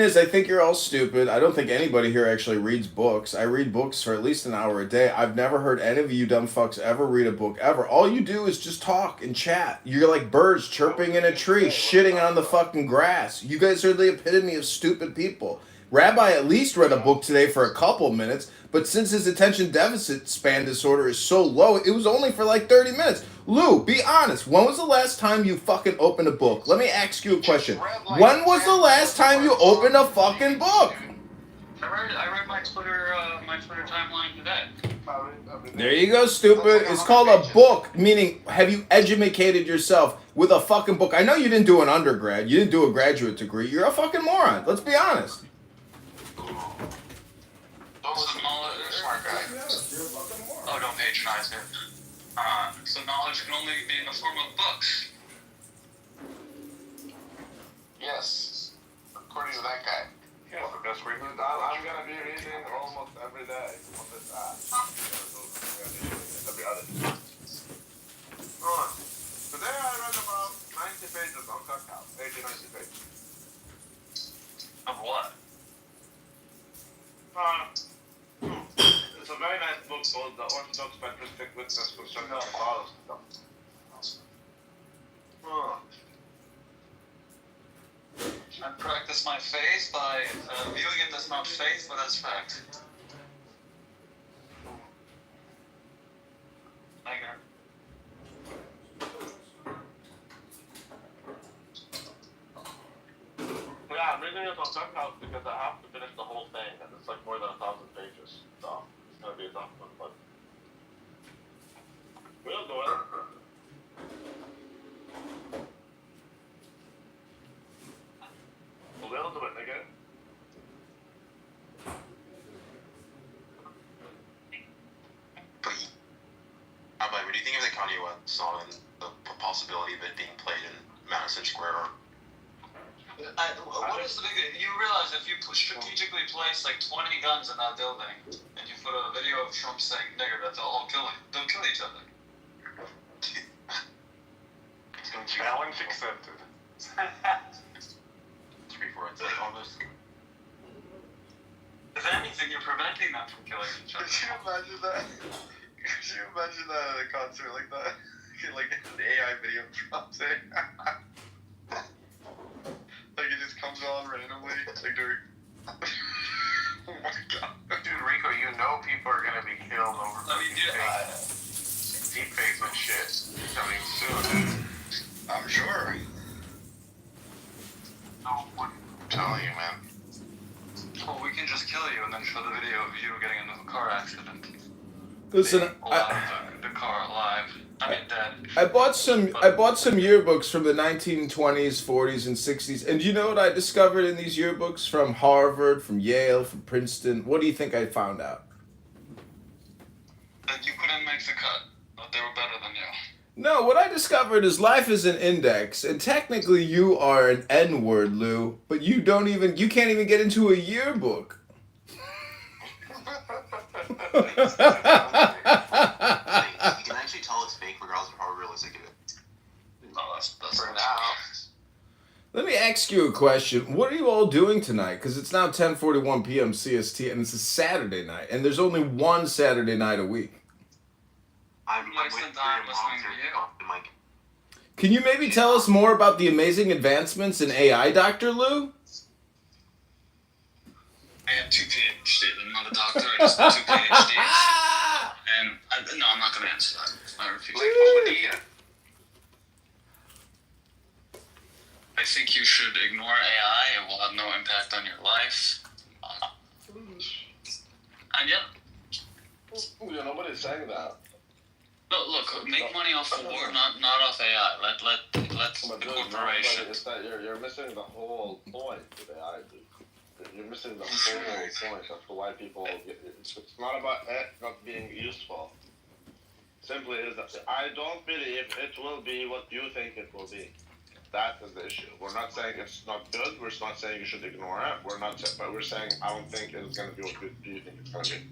is, I think you're all stupid. I don't think anybody here actually reads books. I read books for at least an hour a day. I've never heard any of you dumb fucks ever read a book ever. All you do is just talk and chat. You're like birds chirping in a tree, shitting on the fucking grass. You guys are the epitome of stupid people. Rabbi at least read a book today for a couple minutes, but since his attention deficit span disorder is so low, it was only for like 30 minutes. Lou, be honest. When was the last time you fucking opened a book? Let me ask you a question. When was the last time you opened a fucking book? I read my Twitter timeline today. There you go, stupid. It's called a book, meaning have you educated yourself with a fucking book? I know you didn't do an undergrad. You didn't do a graduate degree. You're a fucking moron. Let's be honest. Smart guy. Oh, don't patronize it. So knowledge can only be in the form of books. Yes, according to that guy. Yeah, because I'm gonna be reading almost every day on this app. Every other day. Today I read about 90 pages on Clubhouse. 90 pages. Of what? It's a very nice book called The Orthodox Patristic Witness Concerning Catholicism. I practice my faith by viewing it as not faith, but as fact. Yeah, I'm reading it on Clubhouse because I have to finish the whole thing, and it's like more than 1,000 pages. So it's gonna be a tough one, but we'll do it. We'll do it, nigga. But what do you think of the Kanye West song and the possibility of it being played in Madison Square? What is the big? You realize if you strategically place like 20 guns in that building and you put a video of Trump saying nigger, that they'll kill each other. Challenge accepted. 3-4, it's like almost. If anything, you're preventing them from killing each other. Could you imagine that? Could you imagine that at a concert like that? Like an AI video of Trump saying. Like it just comes on randomly, like during. Oh my god. Dude, Rico, you know people are gonna be killed over deep fakes and shit coming soon. I'm sure. I'm telling you, man. Well, we can just kill you and then show the video of you getting into a car accident. Listen, The car alive. I mean dead. I bought some yearbooks from the 1920s, 40s, and 60s. And you know what I discovered in these yearbooks from Harvard, from Yale, from Princeton? What do you think I found out? That you couldn't make the cut, but they were better than you. No, what I discovered is life is an index, and technically you are an N-word, Lou, but you can't even get into a yearbook. You can actually tell it's fake regardless of how realistic it is. No, that's for now. Let me ask you a question. What are you all doing tonight? Because it's now 10:41 p.m. CST, and it's a Saturday night, and there's only one Saturday night a week. I'm wasting time listening to you. Can you maybe tell us more about the amazing advancements in AI, Dr. Lou? I have 2 PhDs. I'm not a doctor. I just have 2 PhDs. And no, I'm not going to answer that. I refuse. I think you should ignore AI. It will have no impact on your life. And yeah. Yeah, nobody's saying that. No, look, make money off war, not off AI. Let the corporation. It's that you're missing the whole point of AI, dude. You're missing the whole point of why people. It's not about it not being useful. Simply is that I don't believe it will be what you think it will be. That is the issue. We're not saying it's not good. We're not saying you should ignore it. But we're saying I don't think it's going to be what you think it's going to be.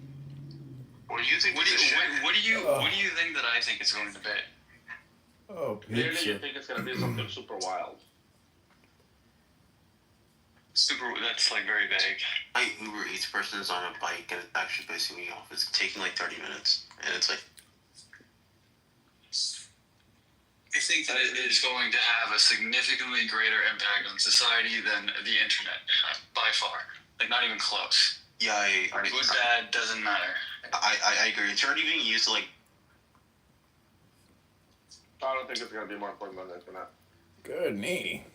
What do you think? What do you think that I think it's going to be? Oh, Clearly, pizza. you think it's going to be something super wild. That's like very vague. My Uber Eats person is on a bike and it's actually pissing me off. It's taking like 30 minutes, and it's like. I think that it is going to have a significantly greater impact on society than the internet, by far. Like, not even close. Yeah, Good, bad, doesn't matter. I agree. It's already being used to like. I don't think it's going to be more important than the internet. Good knee.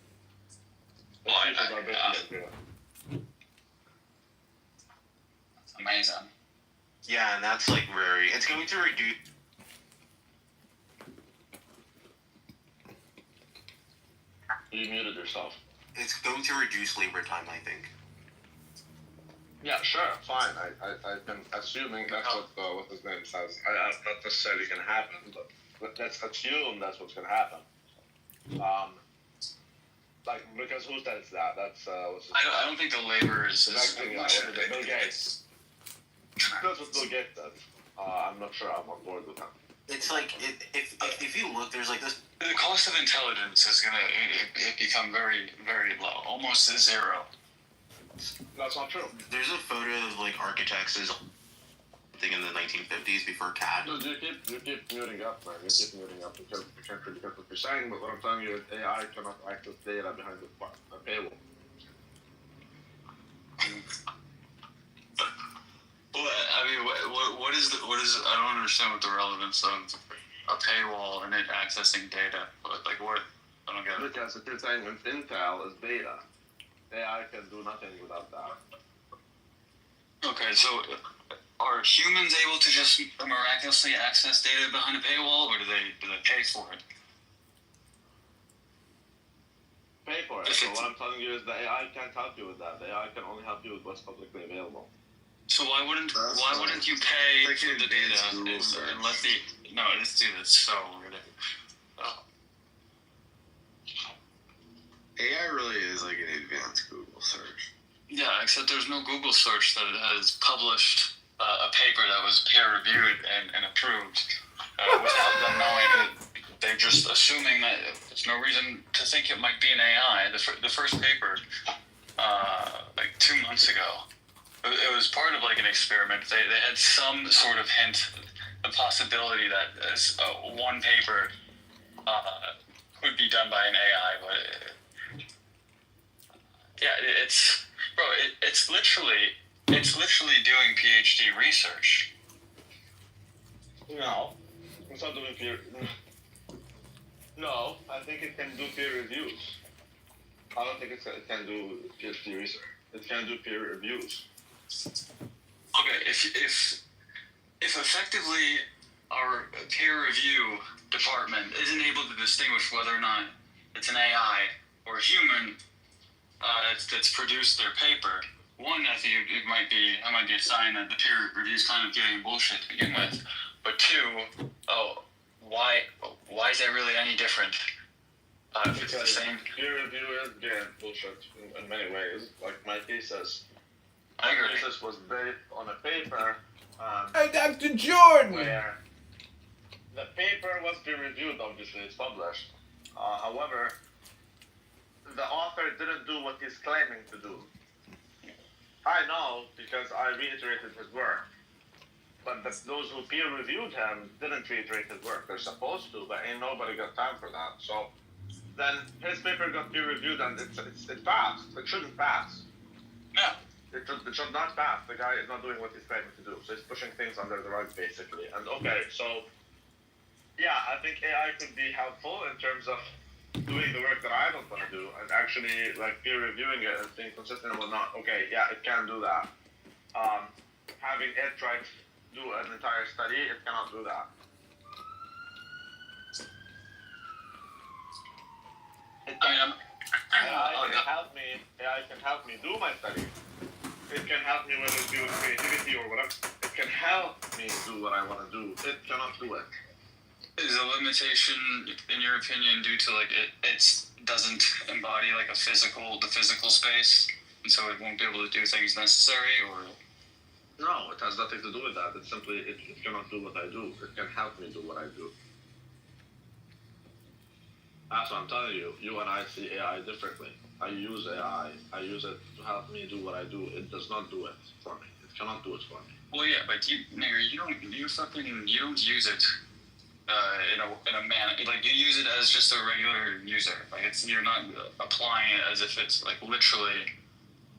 Amazing. Yeah, and that's like very. It's going to reduce. You muted yourself. It's going to reduce labor time, I think. Yeah, sure, fine. I've been assuming that's what his name says. I'm not necessarily going to happen, but let's assume that's what's going to happen. Like, because who says that? That's what's his I don't think the labor is Bill Gates. That's what Bill Gates does. I'm not sure I'm on board with him. It's like if you look, there's like this. The cost of intelligence is gonna become very, very low, almost zero. That's not true. There's a photo of like architects in the 1950s before CAD. No, you keep muting up, man. You keep muting up because you can't really get what you're saying. But what I'm telling you is AI cannot access data behind the paywall. What is I don't understand what the relevance of a paywall and it accessing data. Like what? I don't get it. Because if you're saying Intel is data, AI can do nothing without that. Okay, so are humans able to just miraculously access data behind a paywall, or do they pay for it? Pay for it. So what I'm telling you is the AI can't help you with that. The AI can only help you with what's publicly available. So why wouldn't you pay for the data and let the no? This dude is so ridiculous. AI really is like an advanced Google search. Yeah, except there's no Google search that has published a paper that was peer-reviewed and approved without them knowing it. They're just assuming that there's no reason to think it might be an AI. The first paper, like 2 months ago, it was part of like an experiment. They had some sort of hint, the possibility that one paper could be done by an AI, but it's literally doing PhD research. No, it's not doing peer. No, I think it can do peer reviews. I don't think it can do PhD research. It can do peer reviews. Okay, if effectively our peer review department isn't able to distinguish whether or not it's an AI or a human that's produced their paper, one, I think it might be a sign that the peer review is kind of getting bullshit to begin with. But two, why is that really any different? If it's the same. Peer review is getting bullshit in many ways. Like my thesis. I agree. My thesis was based on a paper. Hey, Dr. Jordan! Where the paper was peer reviewed, obviously, it's published. However, the author didn't do what he's claiming to do. I know because I reiterated his work. But those who peer reviewed him didn't reiterate his work. They're supposed to, but ain't nobody got time for that. So then his paper got peer reviewed and it passed. It shouldn't pass. No. It should not pass. The guy is not doing what he's claiming to do. So he's pushing things under the rug, basically. And okay, so yeah, I think AI could be helpful in terms of doing the work that I don't want to do and actually like peer reviewing it and being consistent with not. Okay, yeah, it can do that. Having it try to do an entire study, it cannot do that. can help me do my study. It can help me whether it's doing creativity or whatever. It can help me do what I want to do. It cannot do it. Is a limitation, in your opinion, due to like it doesn't embody like the physical space, and so it won't be able to do things necessary, or? No, it has nothing to do with that. It's simply it cannot do what I do. It can help me do what I do. That's what I'm telling you. You and I see AI differently. I use AI. I use it to help me do what I do. It does not do it for me. It cannot do it for me. Well, yeah, but you don't use it in a manner, like you use it as just a regular user. Like you're not applying it as if it's like literally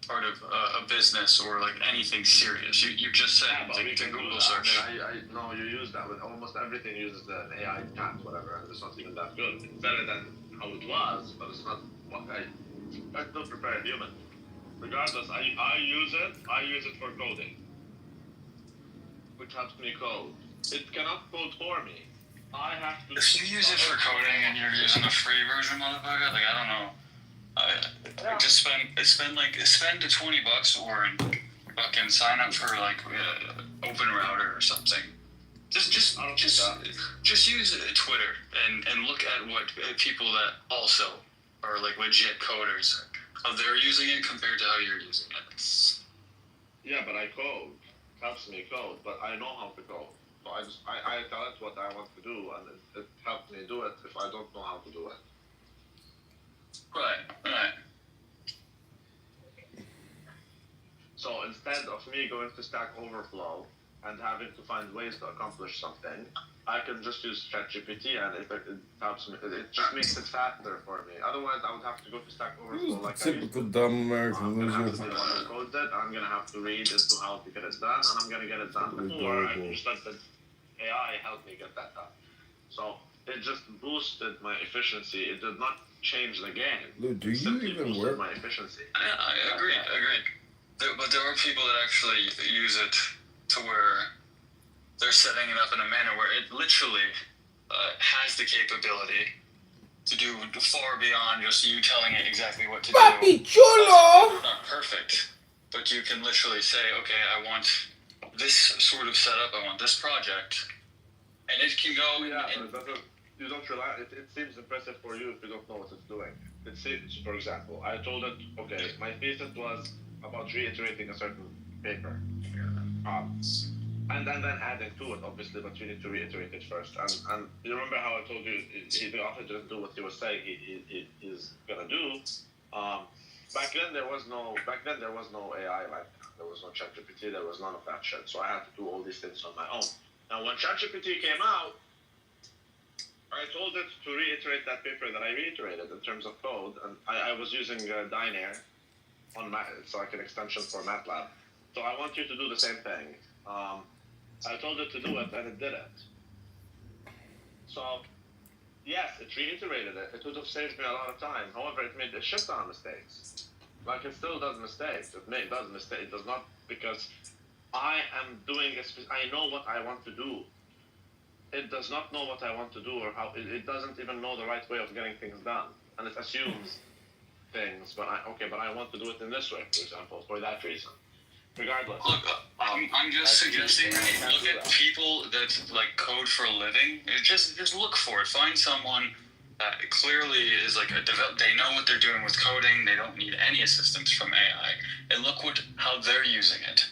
part of a business or like anything serious. You just said like it's a Google search. I know you use that with almost everything uses an AI chat, whatever, and it's not even that good. It's better than how it was, but it's not what I still prefer a human. Regardless, I use it. I use it for coding, which helps me code. It cannot code for me. I have to. If you use it for coding and you're using a free version, motherfucker, like I don't know. I just spend the $20 or fucking sign up for like Open Router or something. Just use Twitter and look at what people that also are like legit coders, how they're using it compared to how you're using it. Yeah, but I code. It helps me code, but I know how to code. So I tell it what I want to do, and it helps me do it if I don't know how to do it. Right. So instead of me going to Stack Overflow and having to find ways to accomplish something, I can just use ChatGPT, and it helps me. It just makes it faster for me. Otherwise, I would have to go to Stack Overflow like Typical dumb American loser. I'm gonna have to read into how to get it done, and I'm gonna get it done. Or I can just let the AI help me get that done. So it just boosted my efficiency. It did not change the game. Luke, do you even work? My efficiency. I agree. But there are people that actually use it to where they're setting it up in a manner where it literally has the capability to do far beyond just you telling it exactly what to do. Papi chulo! Not perfect, but you can literally say, okay, I want this sort of setup, I want this project, and it can go. You don't rely. It seems impressive for you if you don't know what it's doing. It seems, for example, I told it, okay, my thesis was about reiterating a certain paper, and then adding to it, obviously, but you need to reiterate it first. And you remember how I told you the author didn't do what he was saying he's gonna do. Back then there was no AI like that. There was no ChatGPT. There was none of that shit. So I had to do all these things on my own. Now when ChatGPT came out, I told it to reiterate that paper that I reiterated in terms of code, and I was using Dynair on it's like an extension for MATLAB. So I want you to do the same thing. I told it to do it, and it did it. So, yes, it reiterated it. It would have saved me a lot of time. However, it made a shit ton of mistakes. Like, it still does mistakes. It does mistakes. It does not, because I am doing I know what I want to do. It does not know what I want to do or how. It doesn't even know the right way of getting things done, and it assumes things. But I want to do it in this way, for example, for that reason. Regardless. Look, I'm just suggesting. Look at people that like code for a living. Just look for it. Find someone that clearly is like they know what they're doing with coding. They don't need any assistance from AI, and look how they're using it.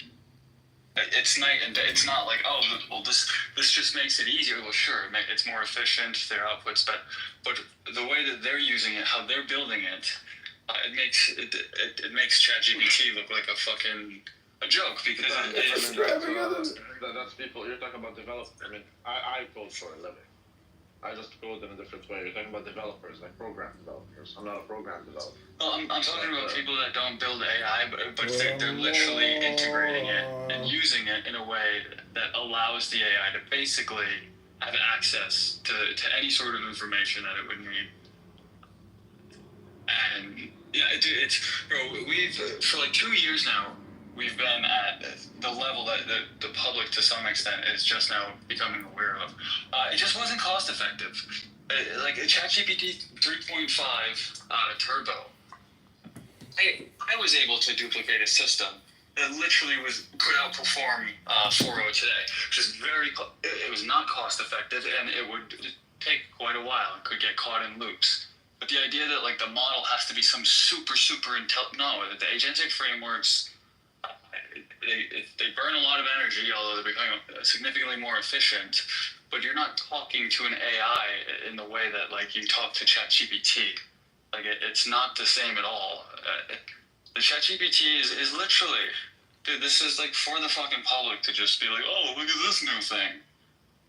It's night and day. It's not like, oh, well, this just makes it easier. Well, sure, it's more efficient, their output's better. But the way that they're using it, how they're building it, it makes ChatGPT look like a joke because that's people. You're talking about developers. I mean, I code for a living. I just code in a different way. You're talking about developers, like program developers. I'm not a program developer. Well, I'm talking about people that don't build AI, but they're literally integrating it and using it in a way that allows the AI to basically have access to any sort of information that it would need. And yeah, it's bro. We've for like 2 years now. We've been at the level that the public, to some extent, is just now becoming aware of. It just wasn't cost effective. Like a ChatGPT 3.5 Turbo I was able to duplicate a system that literally could outperform 4.0 today, which is it was not cost effective, and it would take quite a while and could get caught in loops. But the idea that like the model has to be some super no, the agentic frameworks, they burn a lot of energy, although they're becoming significantly more efficient. But you're not talking to an AI in the way that like you talk to ChatGPT. Like it's not the same at all. The ChatGPT is literally, dude, this is like for the fucking public to just be like, oh, look at this new thing.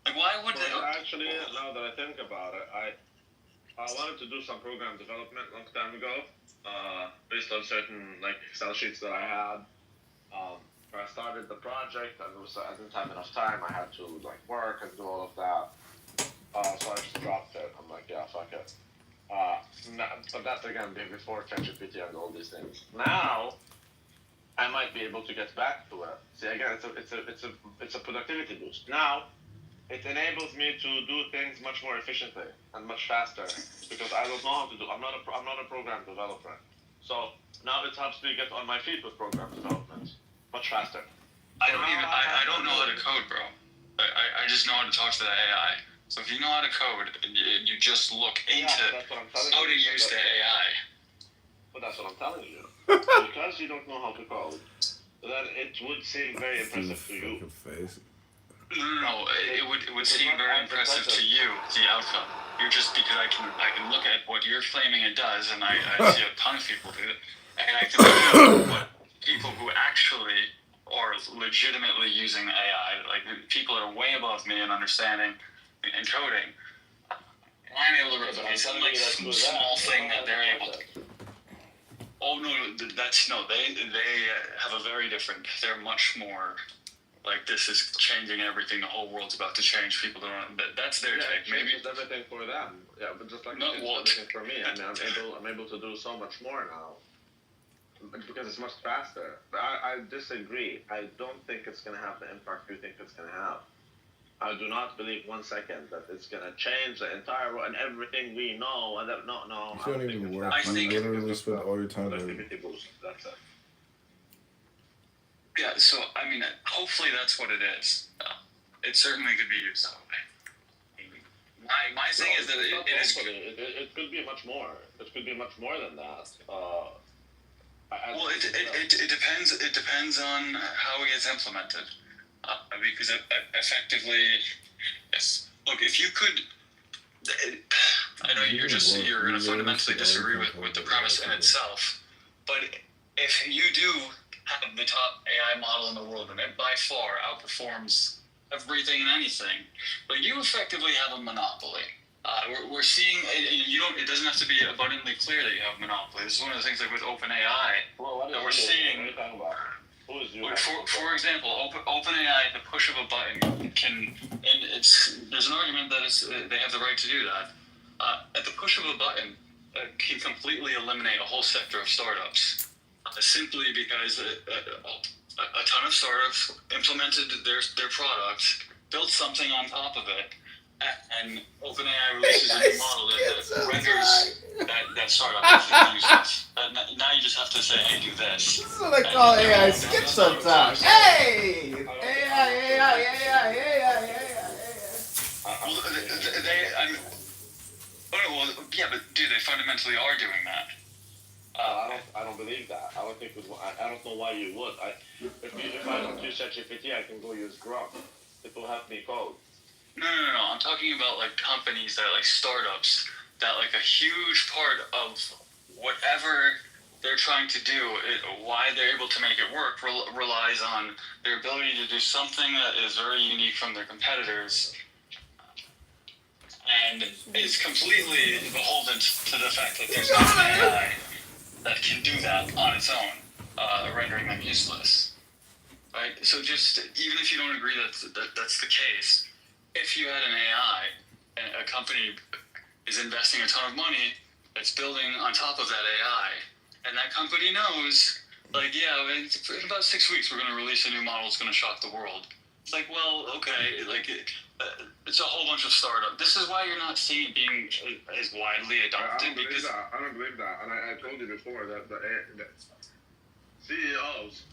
Like, why would they? Actually, now that I think about it, I wanted to do some program development a long time ago, based on certain like Excel sheets that I had. I started the project, and I didn't have enough time. I had to like work and do all of that. So I just dropped it. I'm like, yeah, fuck it. But that's again before ChatGPT and all these things. Now, I might be able to get back to it. See, again, it's a productivity boost. Now, it enables me to do things much more efficiently and much faster because I don't know how to do. I'm not a program developer. So now it helps me get on my feet with program development much faster. I don't know how to code, bro. I just know how to talk to the AI. So if you know how to code, you just look into how to use the AI. But that's what I'm telling you. Because you don't know how to code, then it would seem very impressive to you. No, it would seem very impressive to you, the outcome. You're just because I can look at what you're claiming it does, and I see a ton of people do it, and I can look at what people who actually are legitimately using AI, like people that are way above me in understanding and coding, and I'm able to replicate some like small thing that they're able to. Oh no, they have a very different. They're much more. Like this is changing everything. The whole world's about to change. People don't. That's their take. Maybe it's everything for them. Yeah, but just like everything for me. I mean, I'm able to do so much more now because it's much faster. But I disagree. I don't think it's gonna have the impact you think it's gonna have. I do not believe 1 second that it's gonna change the entire world and everything we know. And that no. You don't even work. You literally spend all your time doing. That's it. Yeah, so, I mean, hopefully that's what it is. It certainly could be used that way. My thing is that it is... It could be much more. It could be much more than that. Well, it depends on how it gets implemented. Because effectively... Yes. Look, if you could... I know you're going to fundamentally disagree with the premise in itself, but if you do... have the top AI model in the world, and it by far outperforms everything and anything. But you effectively have a monopoly. We're seeing it doesn't have to be abundantly clear that you have a monopoly. This is one of the things like with OpenAI that we're seeing. For example, OpenAI, the push of a button can, and there's an argument that they have the right to do that. At the push of a button, can completely eliminate a whole sector of startups. Simply because a ton of startups implemented their product, built something on top of it, and OpenAI releases a new model that renders that startup useless. Now you just have to say, hey, do this. This is what I call AI skit sometimes. Hey! AI. Yeah, but dude, they fundamentally are doing that. I don't believe that. I don't know why you would. If I don't use ChatGPT, I can go use Grok. It will help me code. No. I'm talking about like companies that like startups that like a huge part of whatever they're trying to do, why they're able to make it work relies on their ability to do something that is very unique from their competitors, and is completely beholden to the fact that there's no AI that can do that on its own, rendering them useless. Right? So just, even if you don't agree that's the case, if you had an AI, and a company is investing a ton of money, that's building on top of that AI, and that company knows, like, yeah, in about 6 weeks we're going to release a new model that's going to shock the world. It's like, well, okay, like it's a whole bunch of startup. This is why you're not seeing it being as widely adopted. I don't believe that. And I told you before that the CEOs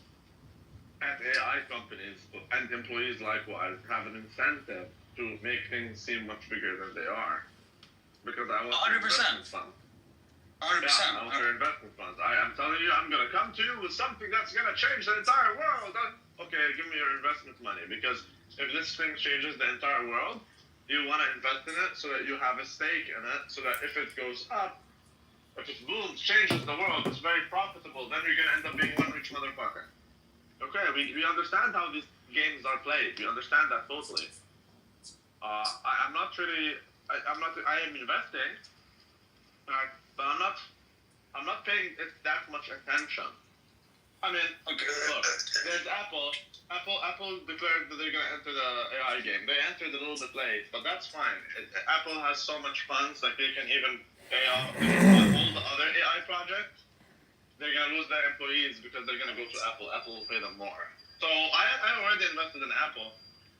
at AI companies and employees likewise have an incentive to make things seem much bigger than they are. Because I want 100%. investment funds. 100%. Yeah, I want your investment funds. I'm telling you, I'm going to come to you with something that's going to change the entire world. Okay, give me your investment money. Because if this thing changes the entire world, you want to invest in it so that you have a stake in it, so that if it goes up, if it booms, changes the world, it's very profitable, then you're going to end up being one rich motherfucker. Okay, we understand how these games are played. We understand that totally. I'm not really. I am investing, but I'm not paying it that much attention. I mean, look, there's Apple. Apple declared that they're gonna enter the AI game. They entered a little bit late, but that's fine. Apple has so much funds that they can even pay off all the other AI projects. They're gonna lose their employees because they're gonna go to Apple. Apple will pay them more. So I already invested in Apple.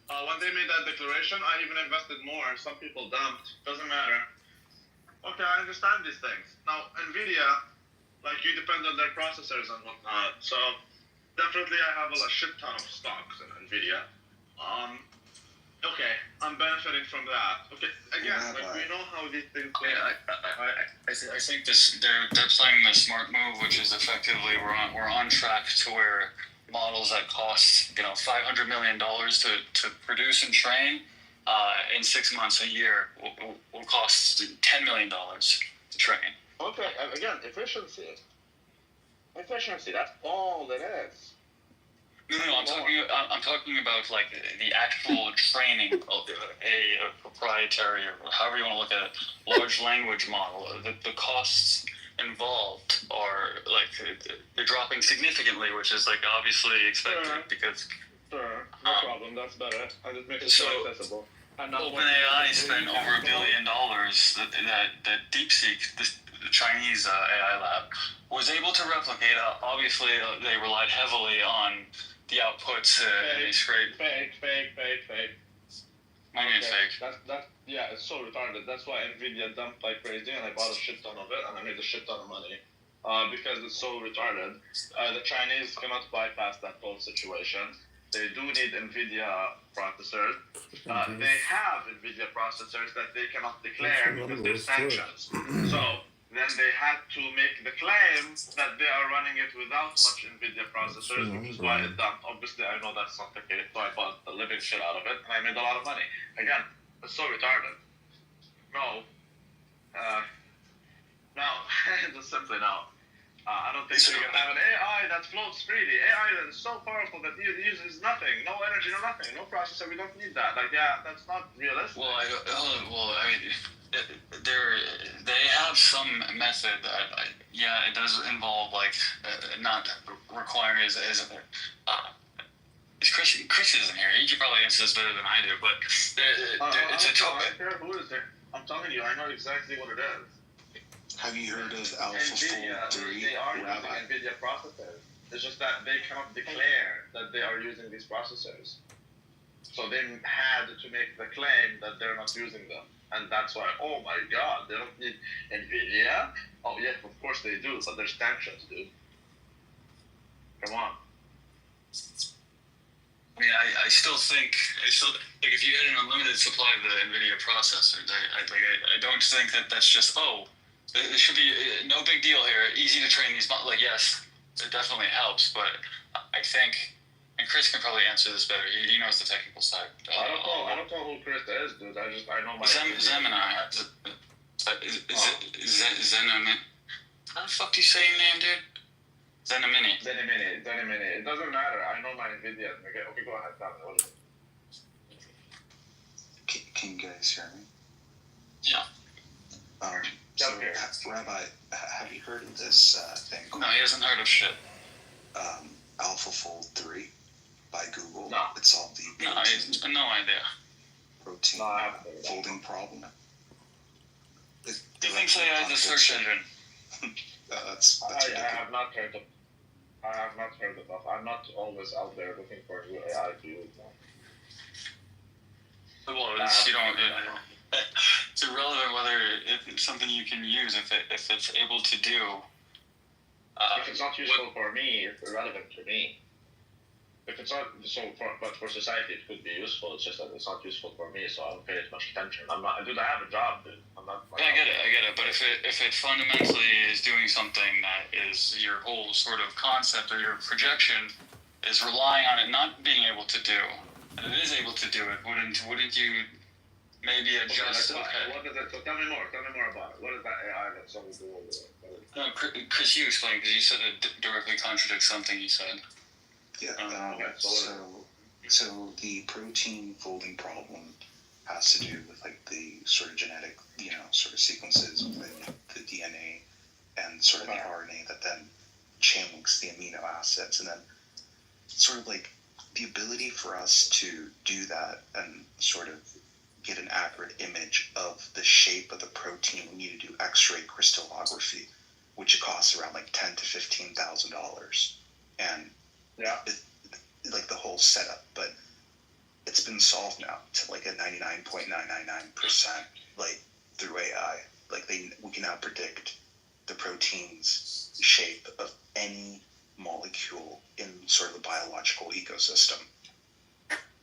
When they made that declaration, I even invested more. Some people dumped. Doesn't matter. Okay, I understand these things. Now, Nvidia, like, you depend on their processors and whatnot. So definitely, I have a shit ton of stocks in Nvidia. Okay, I'm benefiting from that. Okay, again, like, we know how these things play. I think they're playing the smart move, which is effectively we're on track to where models that cost $500 million to produce and train in 6 months, a year will cost $10 million to train. Okay, again, efficiency. That's all it is. No, I'm talking about like the actual training of a proprietary, or however you want to look at it, large language model. The costs involved are like they're dropping significantly, which is like obviously expected because. Sure, no problem. That's better. I just make it more accessible. OpenAI spent over $1 billion. That DeepSeek, the Chinese AI lab, was able to replicate. Obviously, they relied heavily on the outputs. Fake. I mean, fake. Yeah, it's so retarded. That's why Nvidia dumped like crazy, and I bought a shit ton of it, and I made a shit ton of money. Because it's so retarded. The Chinese cannot bypass that whole situation. They do need Nvidia processors. They have Nvidia processors that they cannot declare because there's sanctions. So then they had to make the claim that they are running it without much Nvidia processors, which is why it dumped. Obviously, I know that's not the case, so I bought the living shit out of it, and I made a lot of money. Again, it's so retarded. No. Just simply no. I don't think you're going to have an AI that floats freely. AI that is so powerful that it uses nothing. No energy, no nothing. No processor. We don't need that. Like, yeah, that's not realistic. Well, I mean, they have some method that, it does involve, like, not requiring Chris isn't here. He could probably answer this better than I do, but it's a topic. Who is there? I'm telling you, I know exactly what it is. Have you heard of AlphaFold 3? They are using Nvidia processors. It's just that they cannot declare that they are using these processors. So they had to make the claim that they're not using them. And that's why, oh my god, they don't need Nvidia? Oh yeah, of course they do, but there's sanctions, dude. Come on. I mean, I still think, like, if you had an unlimited supply of the Nvidia processors, I don't think that's just, it should be no big deal here. Easy to train these models. Like, yes, it definitely helps, but I think, and Chris can probably answer this better. He knows the technical side. I don't know who Chris is, dude. I know my. Zemini. Zenimini. How the fuck do you say your name, dude? Zenimini. It doesn't matter. I know my Nvidia. Okay, go ahead. Tell me. What is it? Can you guys hear me? Yeah. So, Rabbi, have you heard of this thing called... No, he hasn't heard of shit. AlphaFold 3 by Google? No. It solved the protein, no idea. Protein folding problem. He thinks AI is a search engine. That's I have not heard of. I'm not always out there looking for new AI to use now. Well, you don't. It's irrelevant whether it's something you can use if it's able to do. If it's not useful for me, it's irrelevant to me. If it's not but for society, it could be useful. It's just that it's not useful for me, so I don't pay as much attention. I have a job, dude. I'm not. Like, I get it. But if it fundamentally is doing something that is your whole sort of concept or your projection is relying on it not being able to do, and it is able to do it, wouldn't you maybe adjust? What is it? So tell me more about it. What is that AI that's so cool? Chris, you explain, because you said it directly contradicts something you said. Yeah. So the protein folding problem has to do with like the sort of genetic, sort of sequences within the DNA and sort of the RNA that then chain links the amino acids, and then sort of like the ability for us to do that and sort of get an accurate image of the shape of the protein. We need to do X-ray crystallography, which costs around like $10,000 to $15,000, and like the whole setup. But it's been solved now to like a 99.999% like through AI. Like we can now predict the protein's shape of any molecule in sort of the biological ecosystem,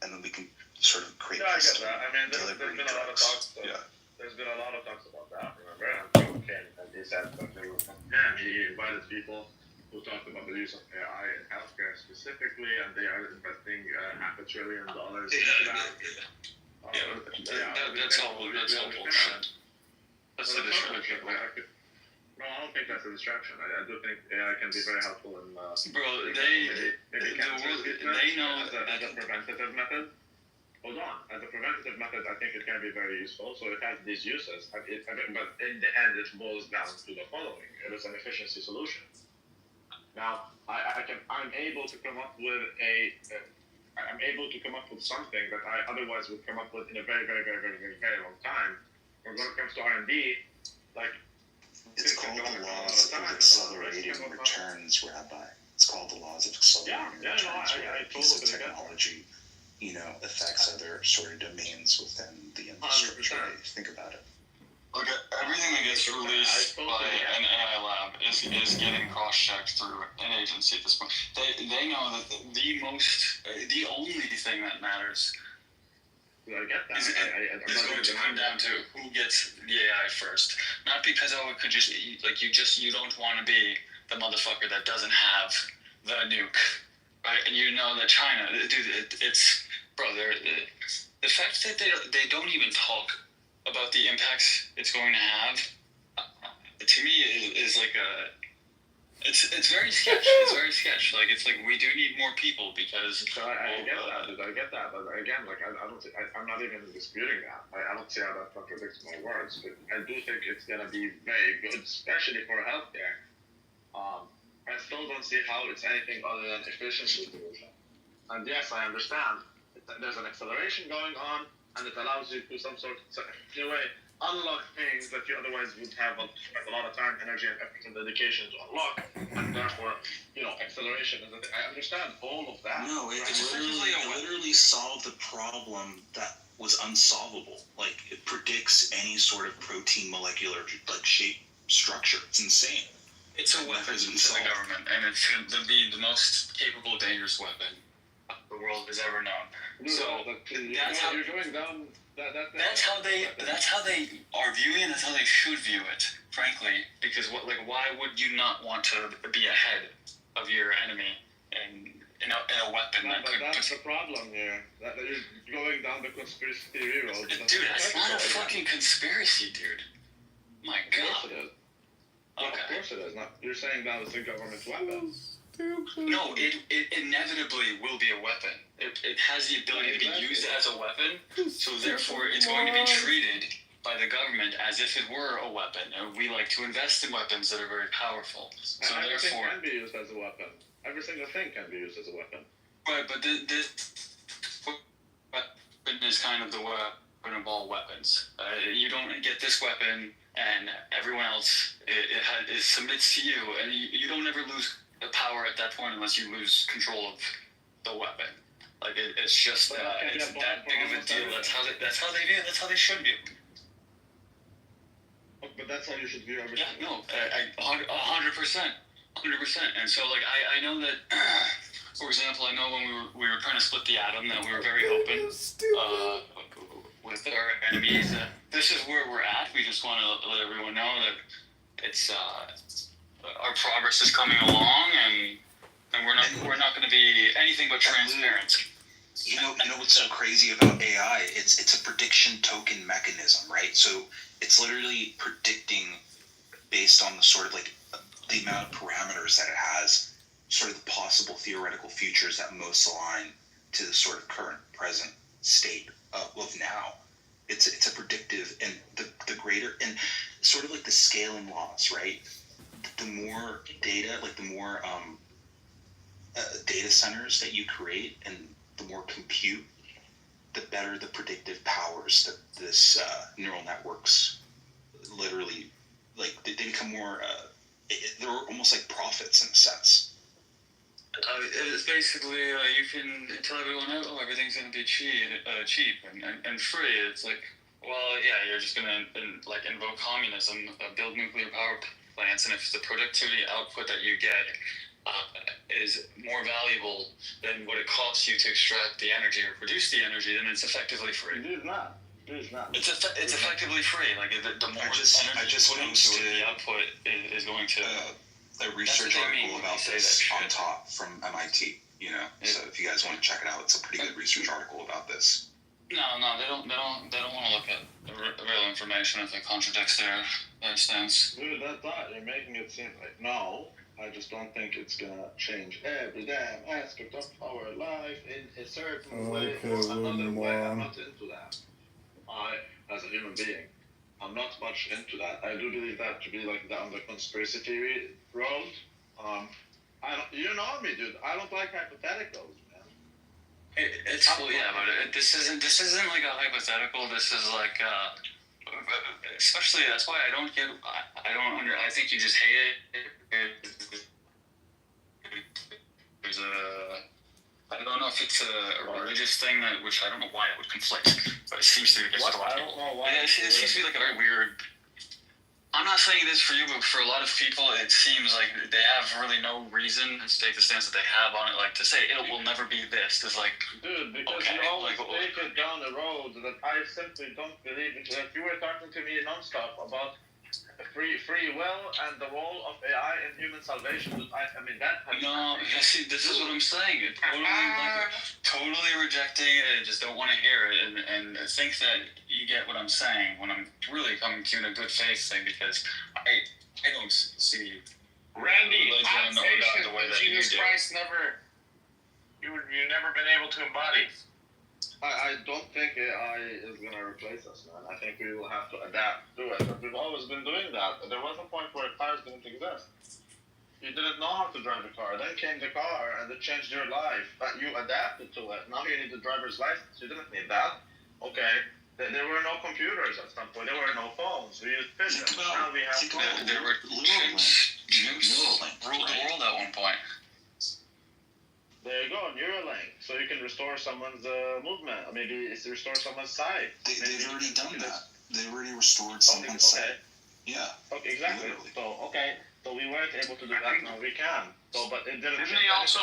and then we can sort of create. I get that. I mean, there's been a lot of talks. There's been a lot of talks about that. Remember, and people came and he said that they were he invited people who talked about the use of AI in healthcare specifically, and they are investing $500 billion into that. That's all bullshit. That's a distraction. No, I don't think that's a distraction. I do think AI can be very helpful in. They know as a preventative method. Hold on, as a preventative method, I think it can be very useful. So it has these uses, but in the end, it boils down to the following: it is an efficiency solution. Now, I'm able to come up with something that I otherwise would come up with in a very, very, very, very, very, very long time. But when it comes to R&D, like. It's called the laws of accelerating returns, Rabbi. It's called the laws of accelerating returns, where a piece of technology, affects other sort of domains within the infrastructure. Think about it. Look, everything that gets released by an AI lab is getting cross-checked through an agency at this point. They know that the only thing that matters I get that. Is going to come down to who gets the AI first. Not because it could just like you don't want to be the motherfucker that doesn't have the nuke, right? And you know that China, dude, it's bro. The fact that they don't even talk about the impacts it's going to have, to me is like a. It's very sketch. It's very sketch. Like it's like we do need more people because. I get that, but again, like I'm not even disputing that. I don't see how that contradicts my words, but I do think it's gonna be very good, especially for healthcare. I still don't see how it's anything other than efficiency solution. And yes, I understand there's an acceleration going on, and it allows you to some sort of in a way unlock things that you otherwise would have spent a lot of time, energy, and effort and dedication to unlock, and therefore, acceleration. I understand all of that. No, it literally solved the problem that was unsolvable. Like, it predicts any sort of protein molecular shape structure. It's insane. It's a weapon to the government, and it's going to be the most capable, dangerous weapon the world has ever known. So that's how you're going down. That's how they are viewing it. That's how they should view it, frankly. Because why would you not want to be ahead of your enemy in a weapon that could? That's the problem here. That you're going down the conspiracy theory road. Dude, that's not a fucking conspiracy, dude. My God. Of course it is. Okay. Of course it is. You're saying that it's a government weapon. No, it inevitably will be a weapon. It has the ability to be used as a weapon, so therefore it's going to be treated by the government as if it were a weapon. And we like to invest in weapons that are very powerful. So everything can be used as a weapon. Every single thing can be used as a weapon. Right, but this weapon is kind of the weapon of all weapons. You don't get this weapon and everyone else it submits to you, and you don't ever lose the power at that point unless you lose control of the weapon. Like it's just it's that big of a deal. That's how they view. That's how they should view. But that's how you should view everything. Yeah, no, 100%, 100%. And so like I know that, for example, I know when we were trying to split the atom that we were very open with our enemies. This is where we're at. We just want to let everyone know that it's our progress is coming along, and we're not going to be anything but transparent. You know what's so crazy about AI? It's a prediction token mechanism, right? So it's literally predicting based on the sort of like the amount of parameters that it has, sort of the possible theoretical futures that most align to the sort of current present state of now. It's a predictive, and the greater, and sort of like the scaling laws, right? The more data, like the more data centers that you create, and the more compute, the better the predictive powers that this neural networks literally, like they become more. They're almost like prophets in a sense. It's basically you can tell everyone, oh, everything's going to be cheap and free. It's like, well, yeah, you're just going to invoke communism, build nuclear power plants, and if the productivity output that you get is more valuable than what it costs you to extract the energy or produce the energy, then it's effectively free. It is not. It's effectively free. Like the more energy you put into it, the output is going to. A research article about this on top from MIT. So if you guys want to check it out, it's a pretty good research article about this. No, they don't want to look at the real information if it contradicts their stance. Dude, that thought you're making it seem like no. I just don't think it's gonna change every damn aspect of our life in a certain way or another way. I'm not into that. I, as a human being, I'm not much into that. I do believe that to be like down the conspiracy theory road. You know me, dude. I don't like hypotheticals, man. It's cool, yeah, but this isn't like a hypothetical. This is like, especially that's why I think you just hate it. There's I don't know if it's a religious thing which I don't know why it would conflict, but it seems to be against a lot of people. It seems to be like a very weird. I'm not saying this for you, but for a lot of people, it seems like they have really no reason to take the stance that they have on it. Like to say it will never be this is like, dude, because you always take it down the road that I simply don't believe. If you were talking to me nonstop about free will and the role of AI in human salvation, I mean that. No, see, this is what I'm saying. Totally rejecting it. Just don't want to hear it, and think that you get what I'm saying when I'm really coming to you in a good faith thing, because I don't see Randy, religion or God the way that Jesus you do. Christ you've never been able to embody. I don't think AI is going to replace us, man. I think we will have to adapt to it. But we've always been doing that. There was a point where cars didn't exist. You didn't know how to drive a car. Then came the car, and it changed your life. But you adapted to it. Now you need a driver's license. You didn't need that. Okay. There were no computers at some point. There were no phones. We used pigeons. Now we have phones. There were chips ruled the world at one point. There you go, Neuralink. So you can restore someone's movement. Maybe it's restore someone's sight. They've already done that. They've already restored someone's sight. Yeah. Okay, exactly. Literally. So we weren't able to do that. Now we can. So, but it didn't. Didn't they also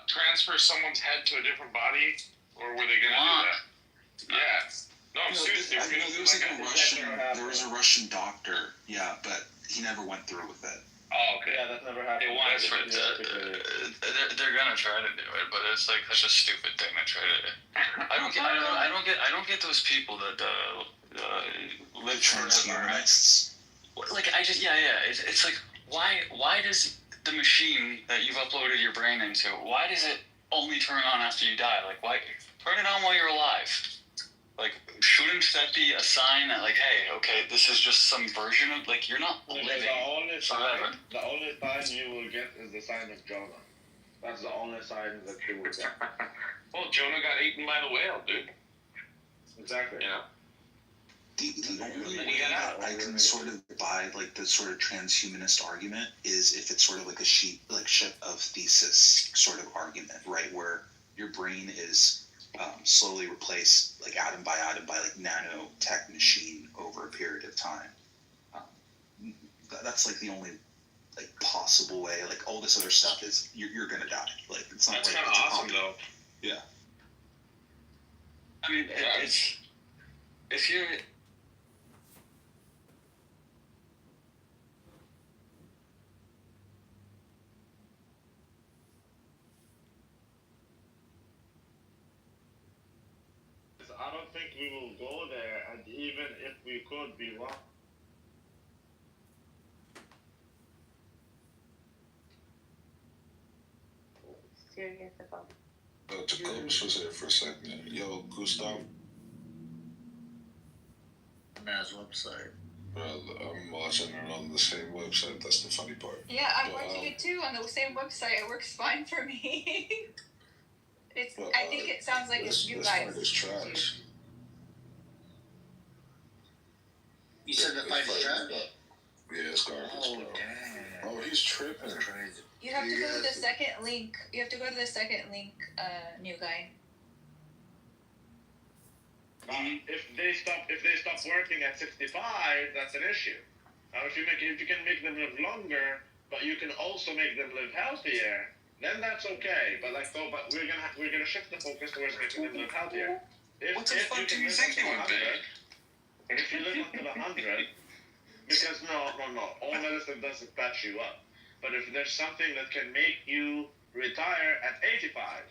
transfer someone's head to a different body, or were they gonna do that? Yeah. No, I'm serious. There was a Russian doctor. Yeah, but he never went through with it. Oh, okay. Yeah, that never happened. They're gonna try to do it, but it's like such a stupid thing to try to. I don't get those people that live transhumanists. Like it's like why does the machine that you've uploaded your brain into, why does it only turn on after you die? Like why turn it on while you're alive? Like, shouldn't that be a sign that, like, hey, okay, this is just some version of, like, you're not living forever. The only sign you will get is the sign of Jonah. That's the only sign that you will get. Well, Jonah got eaten by the whale, dude. Exactly. Yeah. The only way that I can sort of buy, like, the sort of transhumanist argument is if it's sort of like a ship of thesis sort of argument, right? Where your brain is slowly replaced, like atom by like nanotech machine over a period of time. That's like the only like possible way. Like all this other stuff is you're gonna die. Like it's not. That's like kind of awesome though. Yeah. I mean, it's if you're. I don't think we will go there, and even if we could be wrong. Serious about. Jacobus was here for a second. Yo, Gustav. Man's website. Well, I'm watching it on the same website. That's the funny part. Yeah, I'm watching it too on the same website. It works fine for me. It's. But, I think it sounds like it's you this guys. fight is trash. You said the fight is trash? Yeah, it's garbage, Oh, bro. damn. Oh, he's tripping. That's crazy. You have to go to the second link. You have to go to the second link, new guy. If they stop working at 65, that's an issue. Now, if you can make them live longer, but you can also make them live healthier, then that's okay. But we're gonna shift the focus towards making them live healthier. What the fuck do you think you would be? If you live until 100, because no, all medicine does is patch you up. But if there's something that can make you retire at 85,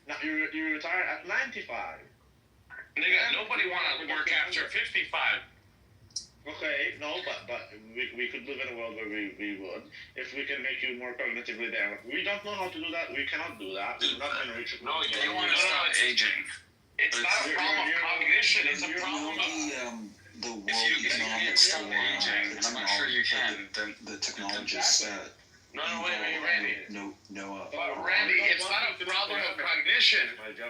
now you retire at 95. Nigga, nobody wanna work after 55. Okay, no, but we could live in a world where we would. If we can make you more cognitively there. We don't know how to do that. We cannot do that. We're not going to reach it. No, you want to stop aging. It's not a problem of cognition. It's a problem of the World if you Economic stop Forum, aging, I'm not sure you can. the technologists No, wait, Randy. No. But Randy, it's not a problem of cognition.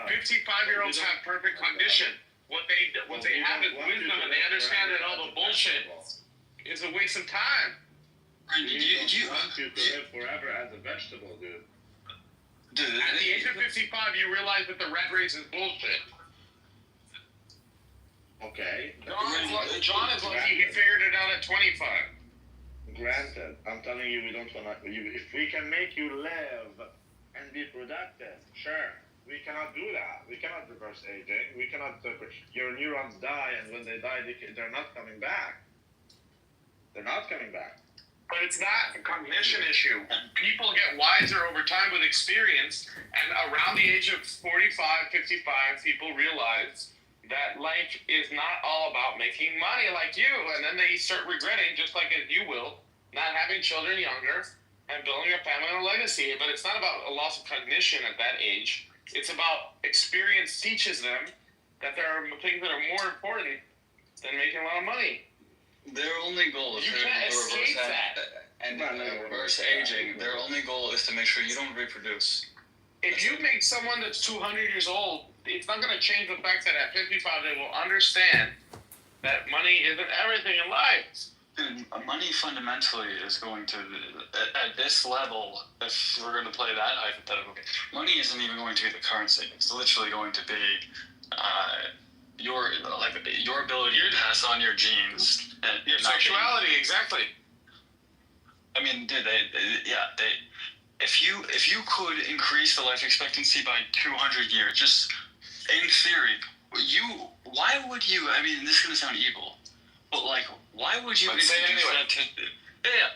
55-year-olds have perfect cognition. What they have is wisdom, and they understand that all the bullshit is a waste of time. Randy, do you want you to live forever as a vegetable, dude? At the age of 55, you realize that the rat race is bullshit. Okay. John is lucky he figured it out at 25. Granted, I'm telling you, we don't want to. If we can make you live and be productive, sure. We cannot do that. We cannot reverse aging. We cannot. Your neurons die, and when they die, they're not coming back. They're not coming back. But it's not a cognition issue. People get wiser over time with experience, and around the age of 45, 55, people realize that life is not all about making money like you, and then they start regretting, just like as you will, not having children younger and building a family and a legacy. But it's not about a loss of cognition at that age. It's about experience teaches them that there are things that are more important than making a lot of money. Their only goal is You can't escape that. Reverse aging. Their only goal is to make sure you don't reproduce. If you make someone that's 200 years old, it's not going to change the fact that at 55 they will understand that money isn't everything in life. Dude, money fundamentally is going to, at this level, if we're going to play that hypothetical game, money isn't even going to be the currency. It's literally going to be your ability to pass on your genes. And Your sexuality, exactly. I mean, dude, if you could increase the life expectancy by 200 years, just in theory, why would you? I mean, this is gonna sound evil, but like, why would you Let's say it introduce anyway. that?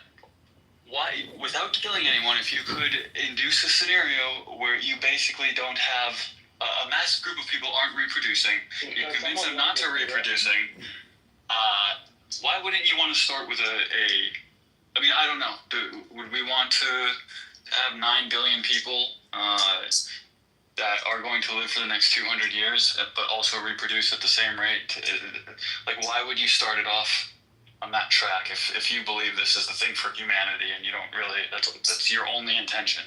Why, without killing anyone, if you could induce a scenario where you basically don't have a massive group of people aren't reproducing, you convince them not to reproducing. Why wouldn't you want to start with I mean, I don't know. Would we want to have 9 billion people that are going to live for the next 200 years, but also reproduce at the same rate? Like, why would you start it off on that track if you believe this is the thing for humanity and you don't really, that's your only intention,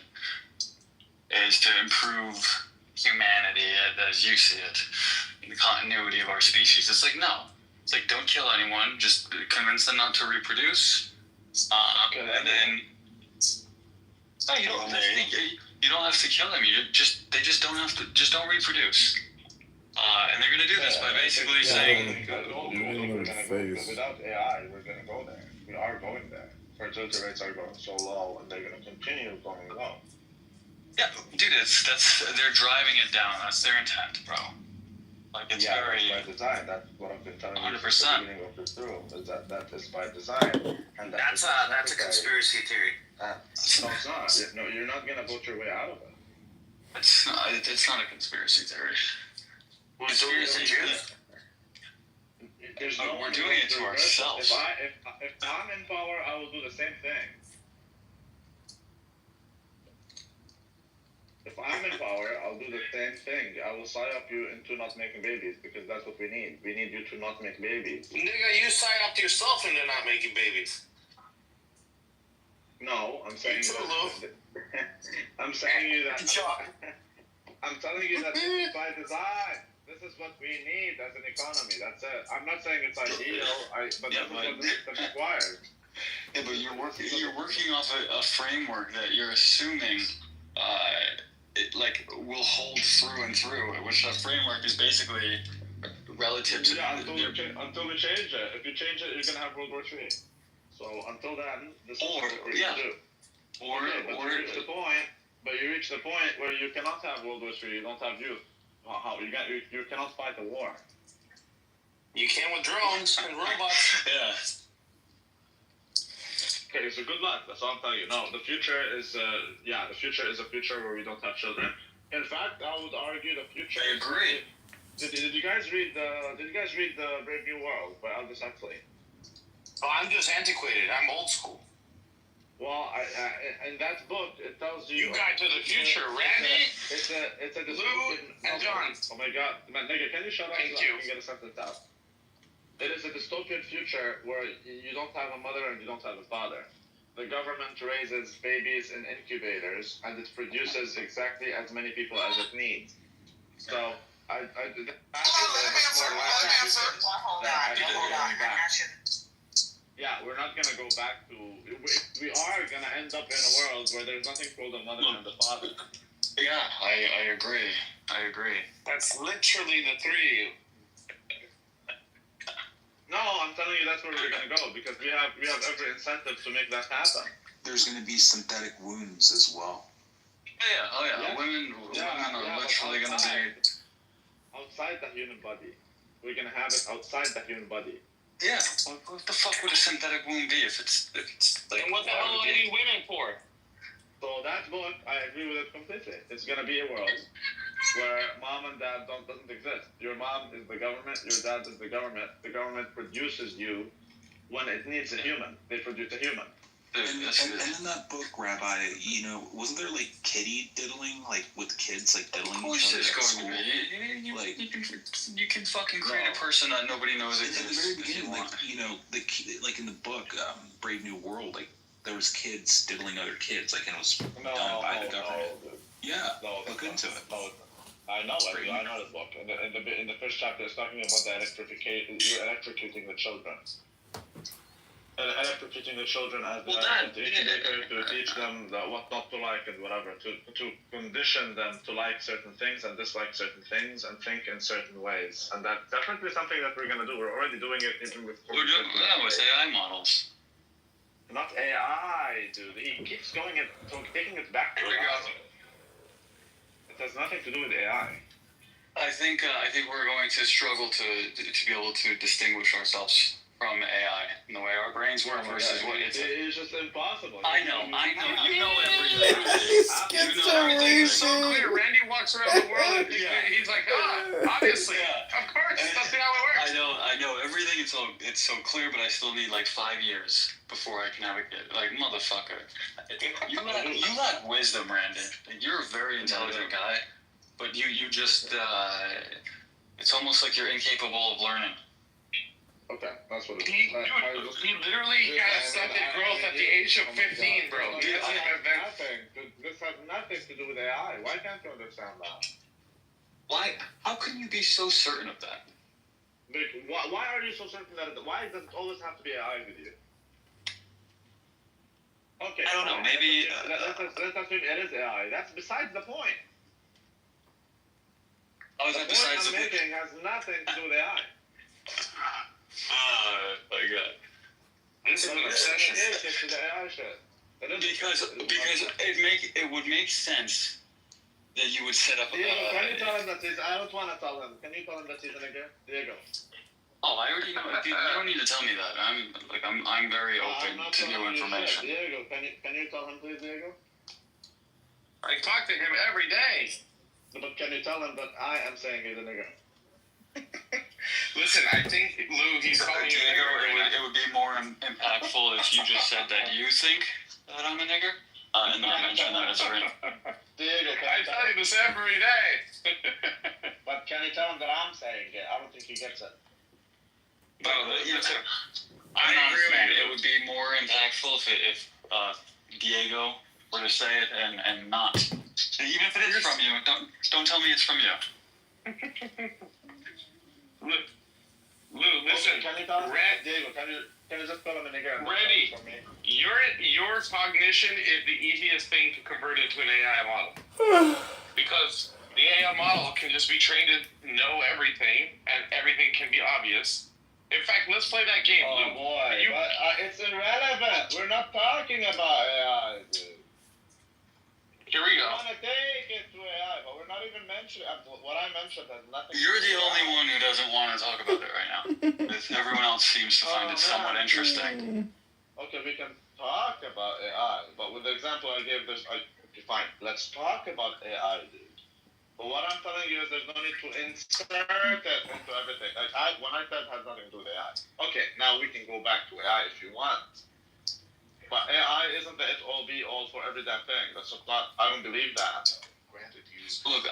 is to improve humanity as you see it, in the continuity of our species? It's like, no. It's like, don't kill anyone, just convince them not to reproduce. And then, no, you don't. You don't have to kill them. They just don't have to. Just don't reproduce. And they're gonna do this by basically saying. Without AI, we're gonna go there. We are going there. Fertility rates are going so low, and they're gonna continue going low. Yeah, dude, they're driving it down. That's their intent, bro. Like it's very by design. That's what I've been telling you 100%. since the beginning of this room. Is that is by design, and That's a conspiracy theory. No, it's not. No, you're not gonna vote your way out of it. It's not a conspiracy theory. Conspiracy theory. There's we're doing it to ourselves. If I'm in power, I will do the same thing. If I'm in power, I'll do the same thing. I will sign up you into not making babies because that's what we need. We need you to not make babies. Nigga, you sign up to yourself into not making babies. No, I'm saying I'm saying you that I'm telling you that this is by design. This is what we need as an economy. That's it. I'm not saying it's ideal, but that's required. Yeah, but you're working off a framework that you're assuming will hold through and through, which that framework is basically relative to. Yeah, until we change it. If you change it, you're gonna have World War III. So until then, this is what we're gonna do. But you reach the point where you cannot have World War III. You don't have youth. How you cannot fight a war. You can with drones and robots. Yeah. Okay, so good luck. That's all I'm telling you. No, the future is the future is a future where we don't have children. In fact, I would argue the future. I agree. Did you guys read the Brave New World by Aldous Huxley? Oh, I'm just antiquated. I'm old school. Well, in that book, it tells you. You guys to the future, Randy. It's a Lou and John. Oh my God, man, nigga, can you shut up? Thank so you. I can get a sentence out. It is a dystopian future where you don't have a mother and you don't have a father. The government raises babies in incubators and it produces exactly as many people as it needs. So that is a much more likely future than actually going back. Yeah, we're not gonna go back to. We are gonna end up in a world where there's nothing called a mother and a father. Yeah, I agree. I agree. That's literally the three of you. No, I'm telling you that's where we're gonna go because we have every incentive to make that happen. There's going to be synthetic wombs as well. Yeah. Women are literally gonna be outside the human body. We're gonna have it outside the human body. Yeah. What the fuck would a synthetic womb be if it's like? And what the hell do they need women for? So that book, I agree with it completely. It's gonna be a world where mom and dad doesn't exist. Your mom is the government. Your dad is the government. The government produces you when it needs a human. They produce a human. And in that book, Rabbi, wasn't there like kitty diddling, like with kids like diddling each other at school? You can fucking create a person that nobody knows exists. At the very beginning, like in the book, Brave New World, like there was kids diddling other kids, like and it was done by the government. Look into it. I know it. I know the book. In the first chapter, it's talking about the electrocuting the children. Electrocuting the children as to teach them what not to like and whatever, to condition them to like certain things and dislike certain things and think in certain ways. And that's definitely something that we're going to do. We're already doing it even with... We're doing it with AI models. Not AI, dude. He keeps taking it back to AI. It has nothing to do with AI. I think we're going to struggle to be able to distinguish ourselves from AI and the way our brains work versus what it's. It's just impossible. I know. You know everything. It's so clear. Randy walks around the world and he's like, obviously, of course, that's how it works. I know everything. It's so clear, but I still need like 5 years before I can navigate. Like motherfucker, you lack wisdom, Randy. You're a very intelligent guy, but you just it's almost like you're incapable of learning. Okay, that's what it is. He literally had stunted growth at the age of 15, bro. This has nothing to do with AI. Why can't you understand that? Why? How can you be so certain of that? Why are you so certain that? Why does it always have to be AI with you? Okay. I don't know. Maybe. Let's assume it is AI. That's besides the point. How is The that point besides I'm the point? making has nothing to do with AI. My God. This is an obsession. It's the AI shit. Because it would make sense that you would set up. Diego, can you tell him that he's? I don't want to tell him. Can you tell him that he's a nigger? Diego. Oh, I already know. You don't need to tell me that. I'm very open to new information. Diego, can you tell him please, Diego? I talk to him every day. But can you tell him that I am saying he's a nigger? Listen, I think Lou, he's calling you a nigger right now. It would be more impactful if you just said that you think that I'm a nigger, and not mention that it's for him. Diego, I tell you this every day. But can you tell him that I'm saying it? I don't think he gets it. But listen, I'm not a fan. It would be more impactful if Diego were to say it and not. Even if it is from you, don't tell me it's from you. Lou, listen. Okay, can you tell him? Diego, can you just call him a nigger? Ready. Your cognition is the easiest thing to convert into an AI model. Because the AI model can just be trained to know everything, and everything can be obvious. In fact, let's play that game, Lou. Oh boy, but it's irrelevant. We're not talking about AI, dude. Here we go. We want to take it to AI, but we're not even mentioning what I mentioned has nothing. You're to do the with only AI. one who doesn't want to talk about it right now. Everyone else seems to find it somewhat interesting. Okay, we can talk about AI, but with the example I gave, okay, fine. Let's talk about AI, dude. But what I'm telling you is there's no need to insert it into everything. When I said it has nothing to do with AI. Okay, now we can go back to AI if you want. But AI isn't the it-all be-all for every damn thing. That's just not, I don't believe that. Look,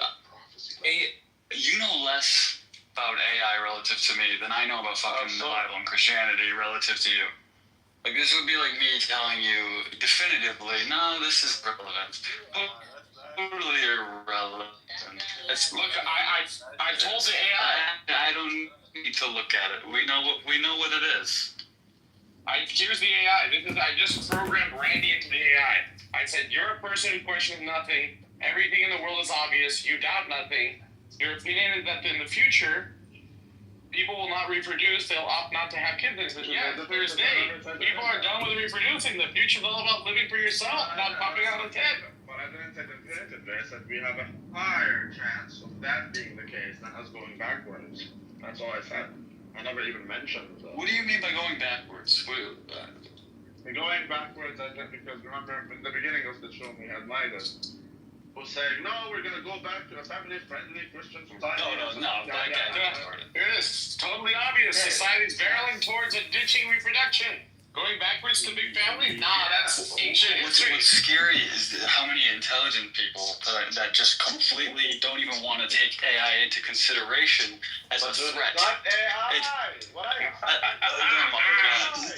you know less about AI relative to me than I know about fucking the Bible and Christianity relative to you. Like, this would be like me telling you definitively, no, this is irrelevant. Totally irrelevant. Look, I told the AI. I don't need to look at it. We know what it is. Here's the AI. I just programmed Randy into the AI. I said, you're a person who questions nothing. Everything in the world is obvious. You doubt nothing. Your opinion is that in the future, people will not reproduce. They'll opt not to have kids. I said, yeah, it's clear as day. People are done with reproducing. The future's all about living for yourself, not popping out a kid. But I didn't say definitively. I said we have a higher chance of that being the case than us going backwards. That's all I said. I never even mentioned. What do you mean by going backwards? Going backwards, I think, because remember in the beginning of the show we had Midas who saying, no, we're going to go back to a family-friendly Christian society. No, that guy. It is totally obvious. Society's barreling towards a ditching reproduction. Going backwards to big family? Nah, that's ancient history. What's scary is how many intelligent people that just completely don't even want to take AI into consideration as a threat. Not AI!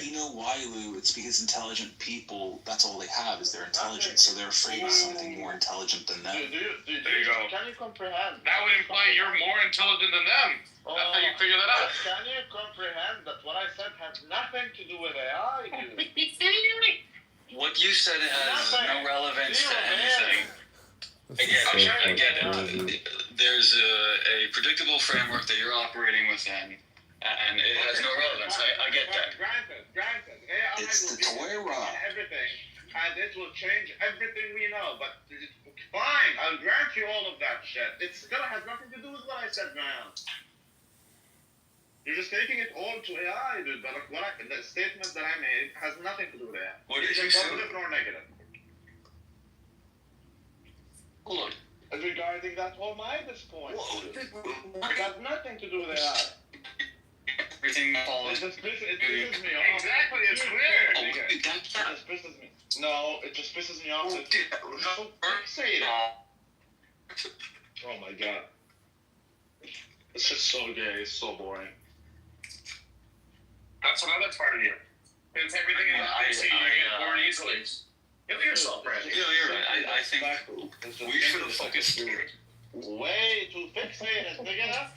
You know why, Lou? It's because intelligent people, that's all they have is their intelligence, so they're afraid of something more intelligent than them. There you go. Can you comprehend? That would imply you're more intelligent than them. That's how you figure that out. Can you comprehend that what I said has nothing to do with AI, dude? What you said has no relevance to anything. I get it. There's a predictable framework that you're operating within, and it has no relevance. I get that. Granted. AI will be everything, and it will change everything we know, but fine, I'll grant you all of that shit. It's gonna have nothing to do with what I said, man. You're just taking it all to AI, dude. But the statement that I made has nothing to do with AI. What did you Neither say? positive nor negative. Hold on. Regarding that whole Midas point, it has nothing to do with AI. Everything follows. It pisses me off. Exactly, it's clear. It just pisses me. No, it just pisses me off. So fixated. Oh my god. It's just so gay. It's so boring. That's another part of you. It's everything in the see you get bored easily. Kill yourself, Brad. You're right. I think we should have focused. Way too fixated, nigga.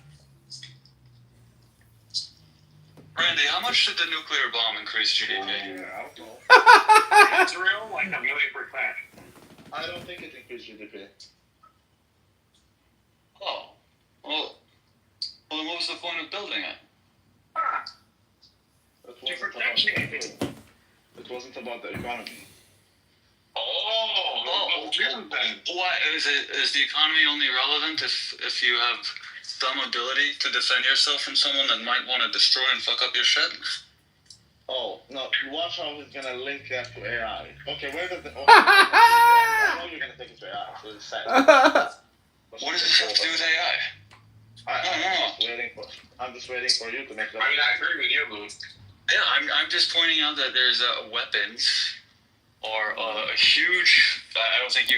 Randy, how much did the nuclear bomb increase GDP? I don't know. Israel, like 1,000,000%. I don't think it increased GDP. Oh. Well, then what was the point of building it? It wasn't about the economy. Why is the economy only relevant if you have some ability to defend yourself from someone that might want to destroy and fuck up your shit? Oh, no, watch how he's gonna link that to AI. Okay, where does the... Okay, I know you're gonna take it to AI, so it's sad. What does this have to do with AI? I'm just waiting for you to make that... I mean, I agree with you, Lou. Yeah, I'm just pointing out that there's weapons or a huge... I don't think you...